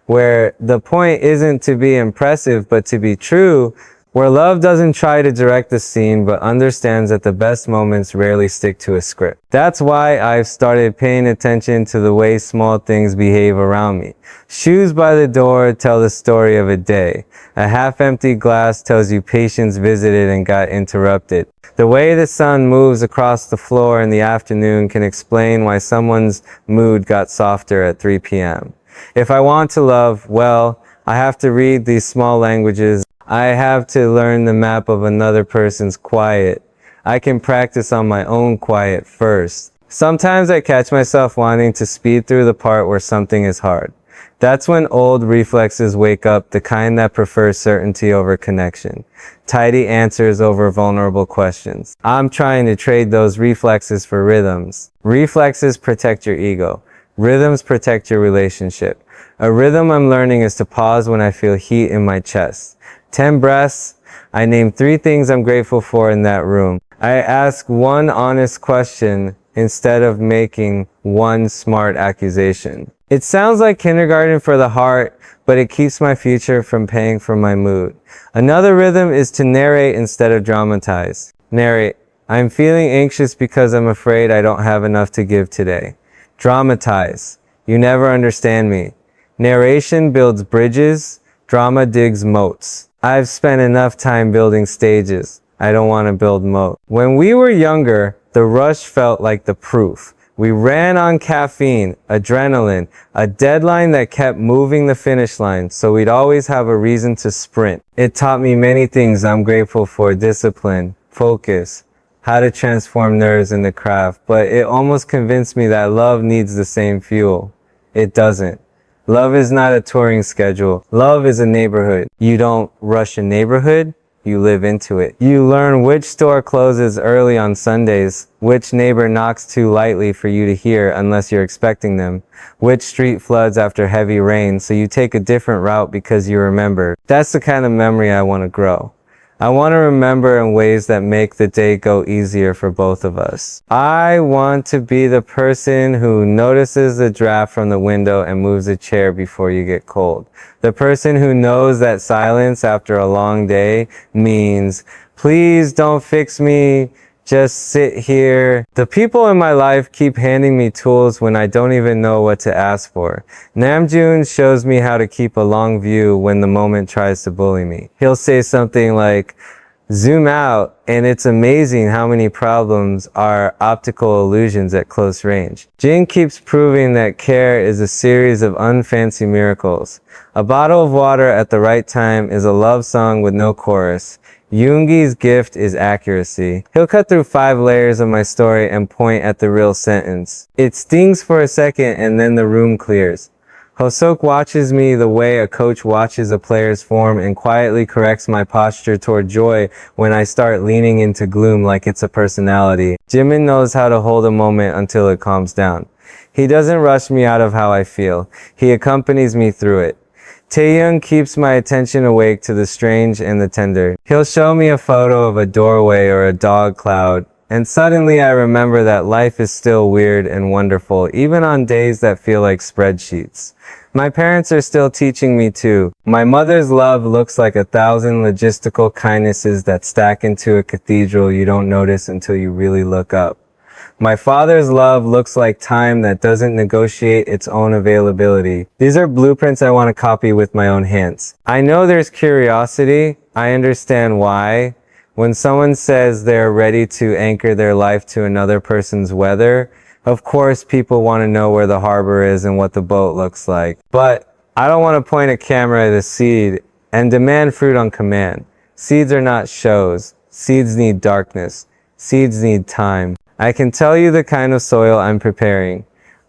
where the point isn't to be impressive but to be true, where love doesn't try to direct the scene but understands that the best moments rarely stick to a script. That's why I've started paying attention to the way small things behave around me. Shoes by the door tell the story of a day. A half-empty glass tells you patience visited and got interrupted. The way the sun moves across the floor in the afternoon can explain why someone's mood got softer at 3 p.m. If I want to love, well, I have to read these small languages. I have to learn the map of another person's quiet. I can practice on my own quiet first. Sometimes I catch myself wanting to speed through the part where something is hard. That's when old reflexes wake up, the kind that prefer certainty over connection, tidy answers over vulnerable questions. I'm trying to trade those reflexes for rhythms. Reflexes protect your ego. Rhythms protect your relationship. A rhythm I'm learning is to pause when I feel heat in my chest. 10 breaths. I name 3 things I'm grateful for in that room. I ask one honest question instead of making one smart accusation. It sounds like kindergarten for the heart, but it keeps my future from paying for my mood. Another rhythm is to narrate instead of dramatize. Narrate. I'm feeling anxious because I'm afraid I don't have enough to give today. Dramatize. You never understand me. Narration builds bridges. Drama digs moats. I've spent enough time building stages. I don't want to build moat. When we were younger, the rush felt like the proof. We ran on caffeine, adrenaline, a deadline that kept moving the finish line, so we'd always have a reason to sprint. It taught me many things I'm grateful for: discipline, focus, how to transform nerves in the craft, but it almost convinced me that love needs the same fuel. It doesn't. Love is not a touring schedule. Love is a neighborhood. You don't rush a neighborhood, you live into it. You learn which store closes early on Sundays, which neighbor knocks too lightly for you to hear unless you're expecting them, which street floods after heavy rain, so you take a different route because you remember. That's the kind of memory I want to grow. I want to remember in ways that make the day go easier for both of us. I want to be the person who notices the draft from the window and moves a chair before you get cold. The person who knows that silence after a long day means, please don't fix me, just sit here. The people in my life keep handing me tools when I don't even know what to ask for. Namjoon shows me how to keep a long view when the moment tries to bully me. He'll say something like, zoom out, and it's amazing how many problems are optical illusions at close range. Jin keeps proving that care is a series of unfancy miracles. A bottle of water at the right time is a love song with no chorus. Yoongi's gift is accuracy. He'll cut through 5 layers of my story and point at the real sentence. It stings for a second and then the room clears. Hosok watches me the way a coach watches a player's form and quietly corrects my posture toward joy when I start leaning into gloom like it's a personality. Jimin knows how to hold a moment until it calms down. He doesn't rush me out of how I feel. He accompanies me through it. Taeyoung keeps my attention awake to the strange and the tender. He'll show me a photo of a doorway or a dog cloud, and suddenly I remember that life is still weird and wonderful, even on days that feel like spreadsheets. My parents are still teaching me too. My mother's love looks like 1,000 logistical kindnesses that stack into a cathedral you don't notice until you really look up. My father's love looks like time that doesn't negotiate its own availability. These are blueprints I want to copy with my own hands. I know there's curiosity. I understand why. When someone says they're ready to anchor their life to another person's weather, of course people want to know where the harbor is and what the boat looks like. But I don't want to point a camera at a seed and demand fruit on command. Seeds are not shows. Seeds need darkness. Seeds need time. I can tell you the kind of soil I'm preparing.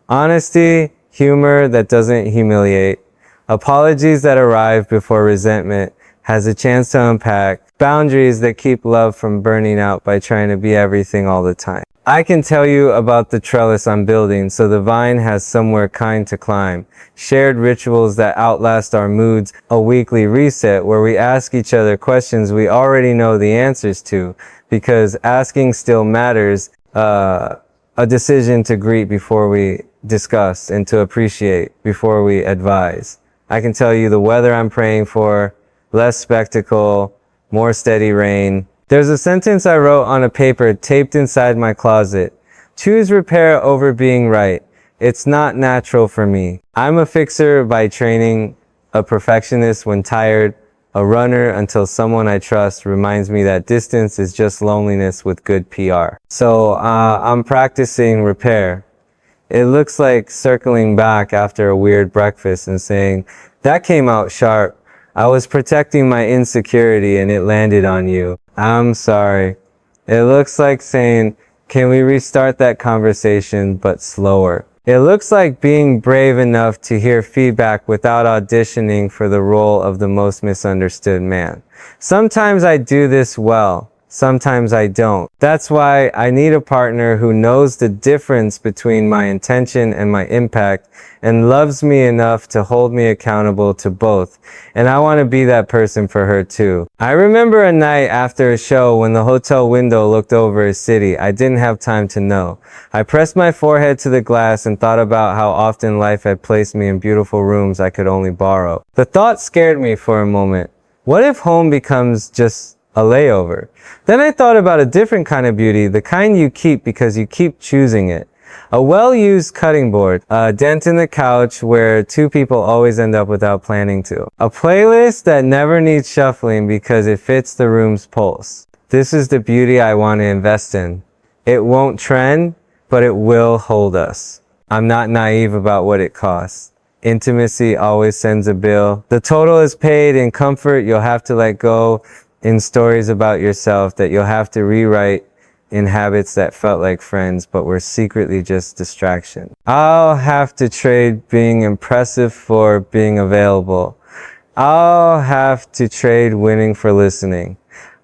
Honesty, humor that doesn't humiliate, apologies that arrive before resentment has a chance to unpack, boundaries that keep love from burning out by trying to be everything all the time. I can tell you about the trellis I'm building so the vine has somewhere kind to climb. Shared rituals that outlast our moods, a weekly reset where we ask each other questions we already know the answers to, because asking still matters, a decision to greet before we discuss and to appreciate before we advise. I can tell you the weather I'm praying for, less spectacle, more steady rain. There's a sentence I wrote on a paper taped inside my closet. Choose repair over being right. It's not natural for me. I'm a fixer by training, a perfectionist when tired, a runner until someone I trust reminds me that distance is just loneliness with good PR. So I'm practicing repair. It looks like circling back after a weird breakfast and saying, that came out sharp. I was protecting my insecurity and it landed on you. I'm sorry. It looks like saying, can we restart that conversation, but slower? It looks like being brave enough to hear feedback without auditioning for the role of the most misunderstood man. Sometimes I do this well. Sometimes I don't. That's why I need a partner who knows the difference between my intention and my impact and loves me enough to hold me accountable to both. And I want to be that person for her too. I remember a night after a show when the hotel window looked over a city I didn't have time to know. I pressed my forehead to the glass and thought about how often life had placed me in beautiful rooms I could only borrow. The thought scared me for a moment. What if home becomes just a layover? Then I thought about a different kind of beauty, the kind you keep because you keep choosing it. A well-used cutting board, a dent in the couch where two people always end up without planning to. A playlist that never needs shuffling because it fits the room's pulse. This is the beauty I want to invest in. It won't trend, but it will hold us. I'm not naive about what it costs. Intimacy always sends a bill. The total is paid in comfort you'll have to let go, in stories about yourself that you'll have to rewrite, in habits that felt like friends but were secretly just distraction. I'll have to trade being impressive for being available. I'll have to trade winning for listening.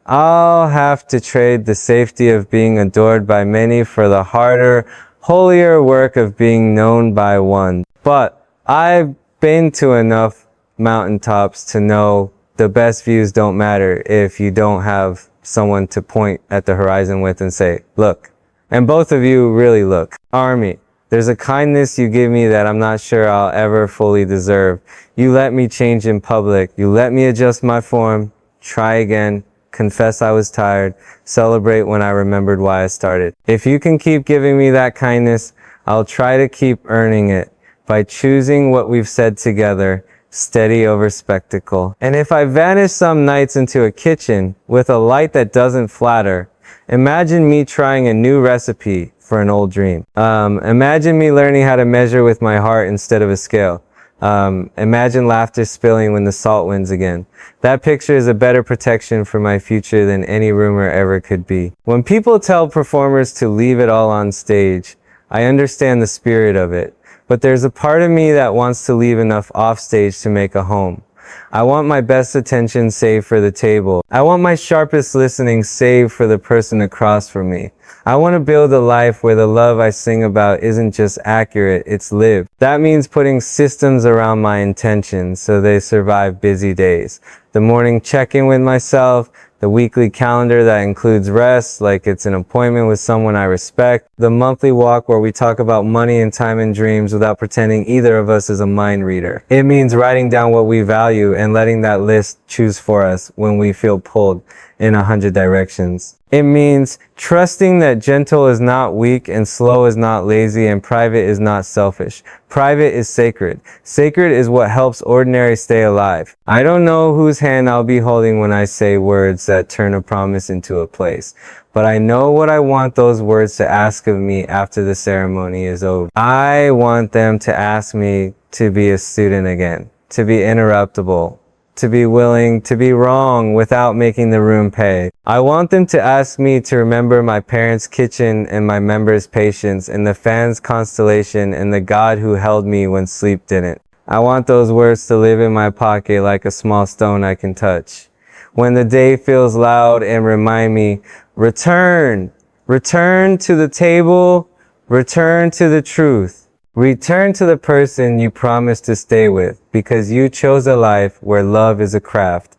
I'll have to trade the safety of being adored by many for the harder, holier work of being known by one. But I've been to enough mountaintops to know the best views don't matter if you don't have someone to point at the horizon with and say, look. And both of you really look. Army, there's a kindness you give me that I'm not sure I'll ever fully deserve. You let me change in public. You let me adjust my form, try again, confess I was tired, celebrate when I remembered why I started. If you can keep giving me that kindness, I'll try to keep earning it by choosing what we've said together, steady over spectacle. And if I vanish some nights into a kitchen with a light that doesn't flatter, imagine me trying a new recipe for an old dream. Imagine me learning how to measure with my heart instead of a scale. Imagine laughter spilling when the salt wins again. That picture is a better protection for my future than any rumor ever could be. When people tell performers to leave it all on stage, I understand the spirit of it. But there's a part of me that wants to leave enough off stage to make a home. I want my best attention saved for the table. I want my sharpest listening saved for the person across from me. I want to build a life where the love I sing about isn't just accurate, it's lived. That means putting systems around my intentions so they survive busy days. The morning check-in with myself, the weekly calendar that includes rest, like it's an appointment with someone I respect, the monthly walk where we talk about money and time and dreams without pretending either of us is a mind reader. It means writing down what we value and letting that list choose for us when we feel pulled in 100 directions. It means trusting that gentle is not weak and slow is not lazy and private is not selfish. Private is sacred. Sacred is what helps ordinary stay alive. I don't know whose hand I'll be holding when I say words that turn a promise into a place, but I know what I want those words to ask of me after the ceremony is over. I want them to ask me to be a student again, to be interruptible, to be willing to be wrong without making the room pay. I want them to ask me to remember my parents' kitchen and my members' patience and the fans' constellation and the God who held me when sleep didn't. I want those words to live in my pocket like a small stone I can touch. When the day feels loud and remind me, return, Return to the table, return to the truth. Return to the person you promised to stay with because you chose a life where love is a craft,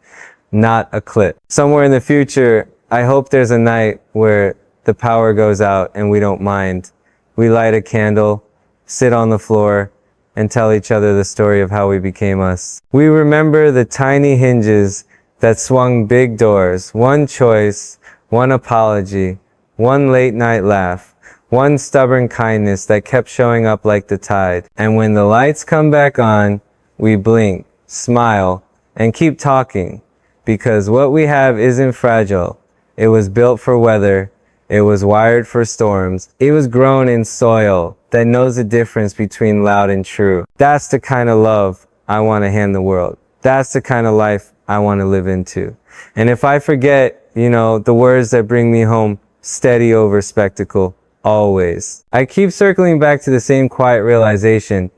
not a clip. Somewhere in the future, I hope there's a night where the power goes out and we don't mind. We light a candle, sit on the floor, and tell each other the story of how we became us. We remember the tiny hinges that swung big doors, one choice, one apology, one late night laugh, one stubborn kindness that kept showing up like the tide. And when the lights come back on, we blink, smile, and keep talking. Because what we have isn't fragile. It was built for weather. It was wired for storms. It was grown in soil that knows the difference between loud and true. That's the kind of love I want to hand the world. That's the kind of life I want to live into. And if I forget, the words that bring me home, steady over spectacle. Always. I keep circling back to the same quiet realization.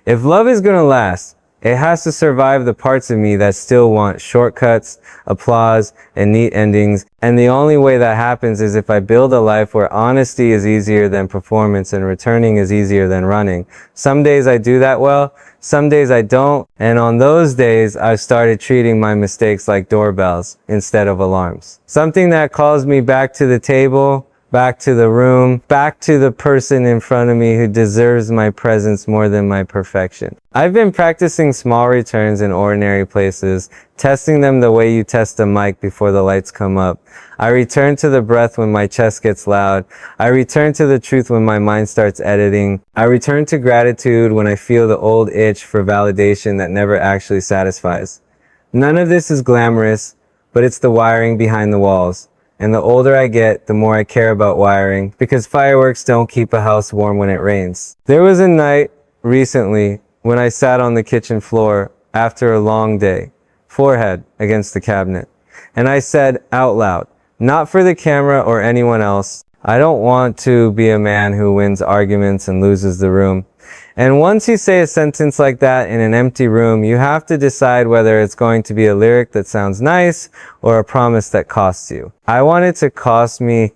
If love is gonna last, it has to survive the parts of me that still want shortcuts, applause, and neat endings. And the only way that happens is if I build a life where honesty is easier than performance and returning is easier than running. Some days I do that well, some days I don't. And on those days, I've started treating my mistakes like doorbells instead of alarms. Something that calls me back to the table, back to the room, back to the person in front of me who deserves my presence more than my perfection. I've been practicing small returns in ordinary places, testing them the way you test a mic before the lights come up. I return to the breath when my chest gets loud. I return to the truth when my mind starts editing. I return to gratitude when I feel the old itch for validation that never actually satisfies. None of this is glamorous, but it's the wiring behind the walls. And the older I get, the more I care about wiring, because fireworks don't keep a house warm when it rains. There was a night recently when I sat on the kitchen floor after a long day, forehead against the cabinet. And I said out loud, not for the camera or anyone else, I don't want to be a man who wins arguments and loses the room. And once you say a sentence like that in an empty room, you have to decide whether it's going to be a lyric that sounds nice or a promise that costs you. I want it to cost me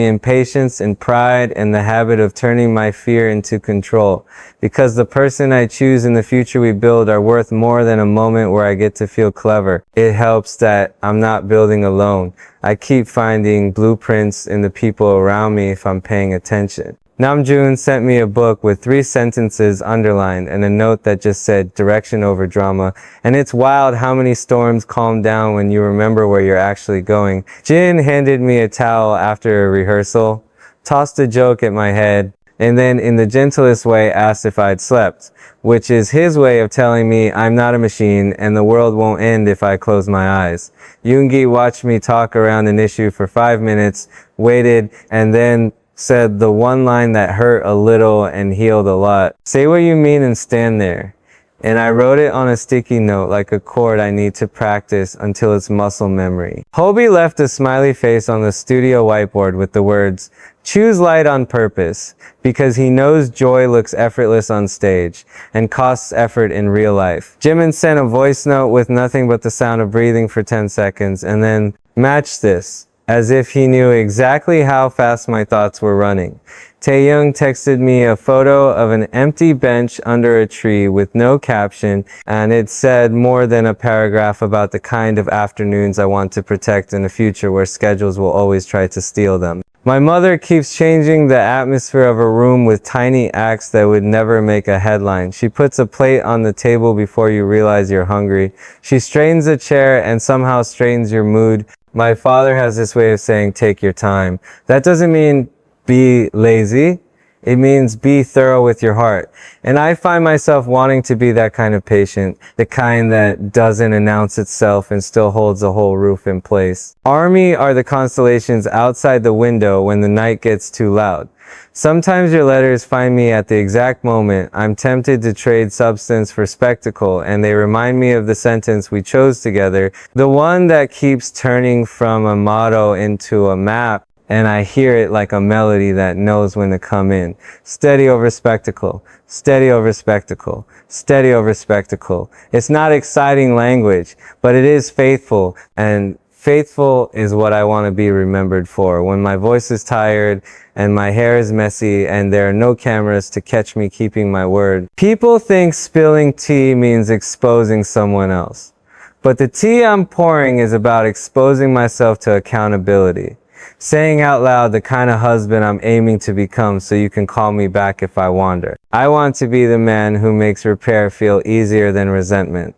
impatience and pride and the habit of turning my fear into control. Because the person I choose in the future we build are worth more than a moment where I get to feel clever. It helps that I'm not building alone. I keep finding blueprints in the people around me if I'm paying attention. Namjoon sent me a book with 3 sentences underlined and a note that just said direction over drama. And it's wild how many storms calm down when you remember where you're actually going. Jin handed me a towel after a rehearsal, tossed a joke at my head, and then in the gentlest way asked if I'd slept, which is his way of telling me I'm not a machine and the world won't end if I close my eyes. Yoongi watched me talk around an issue for 5 minutes, waited, and then said the one line that hurt a little and healed a lot. Say what you mean and stand there. And I wrote it on a sticky note like a chord I need to practice until it's muscle memory. Hobie left a smiley face on the studio whiteboard with the words, choose light on purpose, because he knows joy looks effortless on stage and costs effort in real life. Jimin sent a voice note with nothing but the sound of breathing for 10 seconds and then matched this, as if he knew exactly how fast my thoughts were running. Taeyoung texted me a photo of an empty bench under a tree with no caption, and it said more than a paragraph about the kind of afternoons I want to protect in a future where schedules will always try to steal them. My mother keeps changing the atmosphere of a room with tiny acts that would never make a headline. She puts a plate on the table before you realize you're hungry. She straightens a chair and somehow straightens your mood. My father has this way of saying, take your time. That doesn't mean be lazy. It means be thorough with your heart. And I find myself wanting to be that kind of patient, the kind that doesn't announce itself and still holds the whole roof in place. Army are the constellations outside the window when the night gets too loud. Sometimes your letters find me at the exact moment I'm tempted to trade substance for spectacle, and they remind me of the sentence we chose together, the one that keeps turning from a motto into a map, and I hear it like a melody that knows when to come in. Steady over spectacle, steady over spectacle, steady over spectacle. It's not exciting language, but it is faithful, and faithful is what I want to be remembered for. When my voice is tired and my hair is messy and there are no cameras to catch me keeping my word. People think spilling tea means exposing someone else. But the tea I'm pouring is about exposing myself to accountability. Saying out loud the kind of husband I'm aiming to become so you can call me back if I wander. I want to be the man who makes repair feel easier than resentment,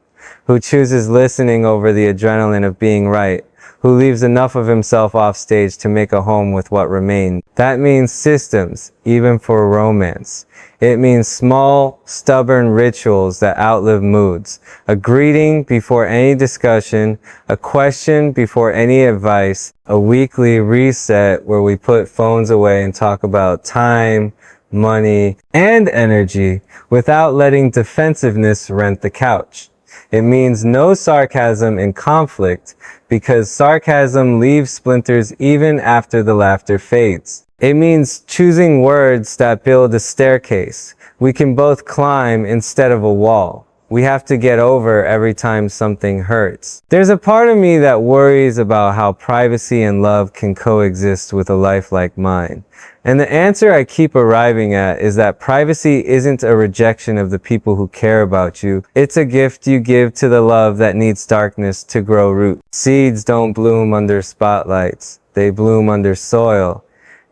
who chooses listening over the adrenaline of being right, who leaves enough of himself off stage to make a home with what remains. That means systems, even for romance. It means small, stubborn rituals that outlive moods. A greeting before any discussion, a question before any advice, a weekly reset where we put phones away and talk about time, money, and energy without letting defensiveness rent the couch. It means no sarcasm in conflict because sarcasm leaves splinters even after the laughter fades. It means choosing words that build a staircase we can both climb instead of a wall we have to get over every time something hurts. There's a part of me that worries about how privacy and love can coexist with a life like mine. And the answer I keep arriving at is that privacy isn't a rejection of the people who care about you. It's a gift you give to the love that needs darkness to grow root. Seeds don't bloom under spotlights. They bloom under soil.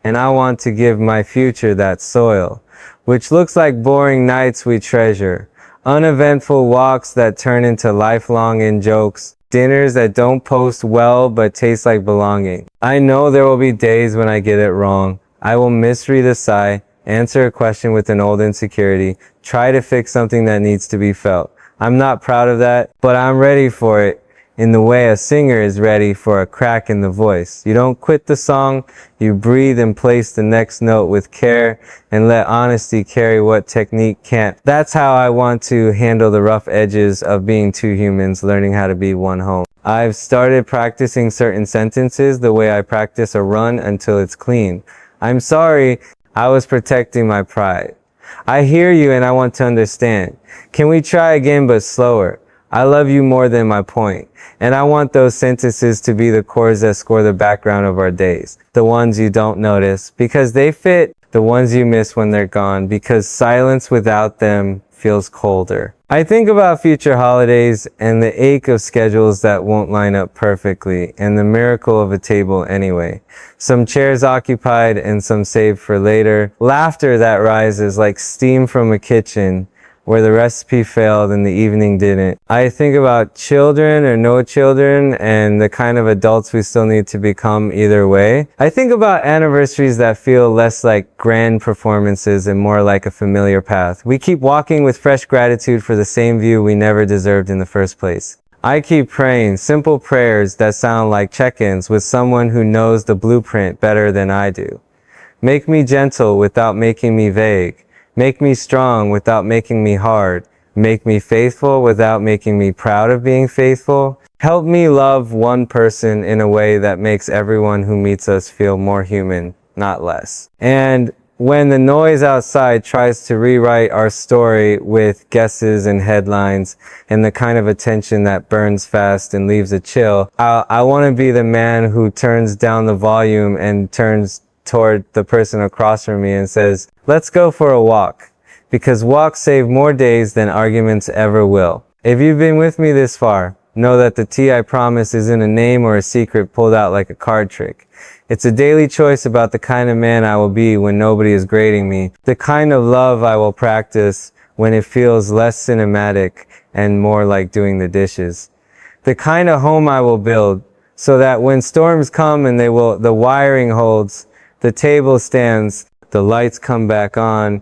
And I want to give my future that soil, which looks like boring nights we treasure, uneventful walks that turn into lifelong in-jokes, dinners that don't post well but taste like belonging. I know there will be days when I get it wrong. I will misread a sigh, answer a question with an old insecurity, try to fix something that needs to be felt. I'm not proud of that, but I'm ready for it in the way a singer is ready for a crack in the voice. You don't quit the song, you breathe and place the next note with care and let honesty carry what technique can't. That's how I want to handle the rough edges of being two humans learning how to be one home. I've started practicing certain sentences the way I practice a run until it's clean. I'm sorry, I was protecting my pride. I hear you and I want to understand. Can we try again but slower? I love you more than my point. And I want those sentences to be the chords that score the background of our days. The ones you don't notice because they fit. The ones you miss when they're gone because silence without them feels colder. I think about future holidays and the ache of schedules that won't line up perfectly and the miracle of a table anyway. Some chairs occupied and some saved for later. Laughter that rises like steam from a kitchen where the recipe failed and the evening didn't. I think about children or no children and the kind of adults we still need to become either way. I think about anniversaries that feel less like grand performances and more like a familiar path. We keep walking with fresh gratitude for the same view we never deserved in the first place. I keep praying simple prayers that sound like check-ins with someone who knows the blueprint better than I do. Make me gentle without making me vague. Make me strong without making me hard. Make me faithful without making me proud of being faithful. Help me love one person in a way that makes everyone who meets us feel more human, not less. And when the noise outside tries to rewrite our story with guesses and headlines and the kind of attention that burns fast and leaves a chill, I want to be the man who turns down the volume and turns toward the person across from me and says, let's go for a walk, because walks save more days than arguments ever will. If you've been with me this far, know that the tea I promise isn't a name or a secret pulled out like a card trick. It's a daily choice about the kind of man I will be when nobody is grading me, the kind of love I will practice when it feels less cinematic and more like doing the dishes, the kind of home I will build so that when storms come and the wiring holds, the table stands, the lights come back on,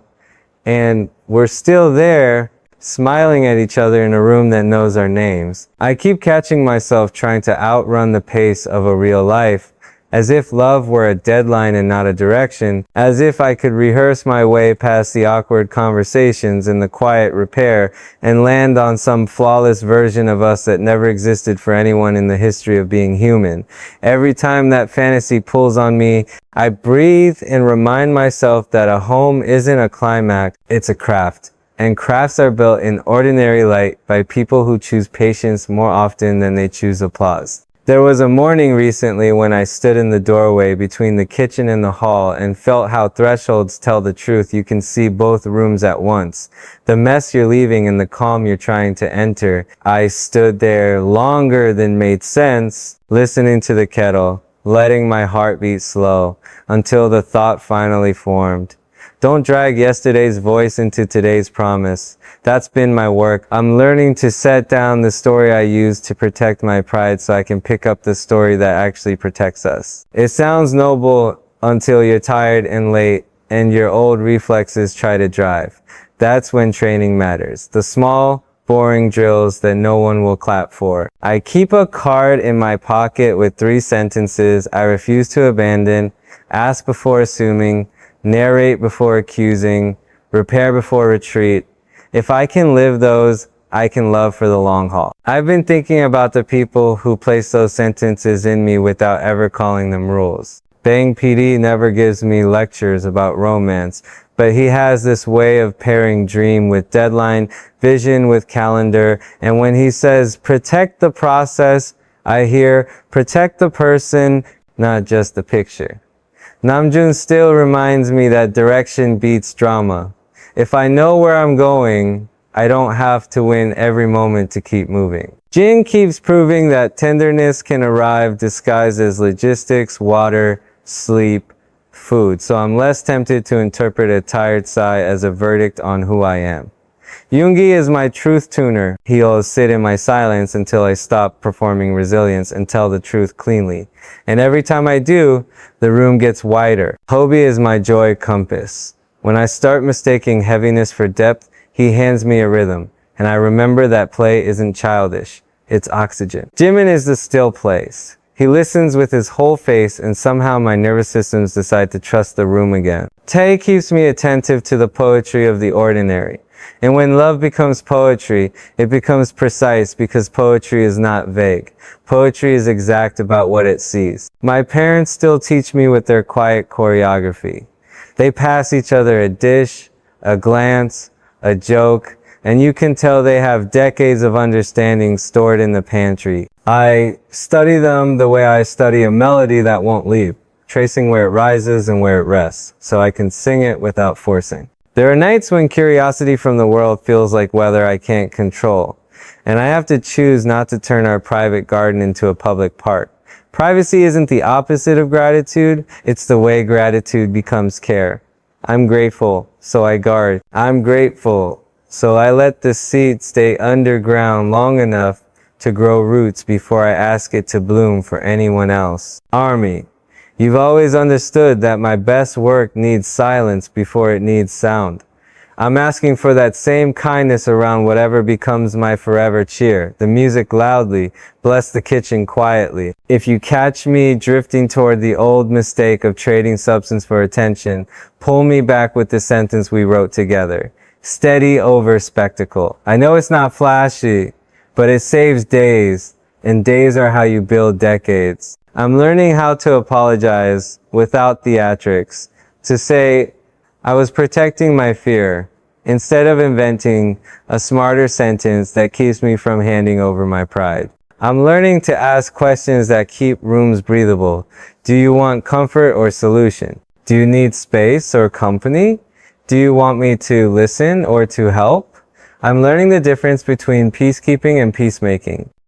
and we're still there, smiling at each other in a room that knows our names. I keep catching myself trying to outrun the pace of a real life, as if love were a deadline and not a direction, as if I could rehearse my way past the awkward conversations and the quiet repair and land on some flawless version of us that never existed for anyone in the history of being human. Every time that fantasy pulls on me, I breathe and remind myself that a home isn't a climax, it's a craft. And crafts are built in ordinary light by people who choose patience more often than they choose applause. There was a morning recently when I stood in the doorway between the kitchen and the hall and felt how thresholds tell the truth. You can see both rooms at once. The mess you're leaving and the calm you're trying to enter. I stood there longer than made sense, listening to the kettle, letting my heart beat slow, until the thought finally formed. Don't drag yesterday's voice into today's promise. That's been my work. I'm learning to set down the story I use to protect my pride so I can pick up the story that actually protects us. It sounds noble until you're tired and late and your old reflexes try to drive. That's when training matters. The small, boring drills that no one will clap for. I keep a card in my pocket with 3 sentences I refuse to abandon, ask before assuming, narrate before accusing, repair before retreat. If I can live those, I can love for the long haul. I've been thinking about the people who place those sentences in me without ever calling them rules. Bang PD never gives me lectures about romance, but he has this way of pairing dream with deadline, vision with calendar, and when he says, protect the process, I hear, protect the person, not just the picture. Namjoon still reminds me that direction beats drama. If I know where I'm going, I don't have to win every moment to keep moving. Jin keeps proving that tenderness can arrive disguised as logistics, water, sleep, food. So I'm less tempted to interpret a tired sigh as a verdict on who I am. Yoongi is my truth tuner. He'll sit in my silence until I stop performing resilience and tell the truth cleanly. And every time I do, the room gets wider. Hobie is my joy compass. When I start mistaking heaviness for depth, he hands me a rhythm. And I remember that play isn't childish. It's oxygen. Jimin is the still place. He listens with his whole face and somehow my nervous systems decide to trust the room again. Tae keeps me attentive to the poetry of the ordinary. And when love becomes poetry, it becomes precise because poetry is not vague. Poetry is exact about what it sees. My parents still teach me with their quiet choreography. They pass each other a dish, a glance, a joke, and you can tell they have decades of understanding stored in the pantry. I study them the way I study a melody that won't leave, tracing where it rises and where it rests, so I can sing it without forcing. There are nights when curiosity from the world feels like weather I can't control, and I have to choose not to turn our private garden into a public park. Privacy isn't the opposite of gratitude, it's the way gratitude becomes care. I'm grateful, so I guard. I'm grateful, so I let the seed stay underground long enough to grow roots before I ask it to bloom for anyone else. Army. You've always understood that my best work needs silence before it needs sound. I'm asking for that same kindness around whatever becomes my forever cheer. The music loudly, bless the kitchen quietly. If you catch me drifting toward the old mistake of trading substance for attention, pull me back with the sentence we wrote together. Steady over spectacle. I know it's not flashy, but it saves days, and days are how you build decades. I'm learning how to apologize without theatrics, to say, I was protecting my fear, instead of inventing a smarter sentence that keeps me from handing over my pride. I'm learning to ask questions that keep rooms breathable. Do you want comfort or solution? Do you need space or company? Do you want me to listen or to help? I'm learning the difference between peacekeeping and peacemaking.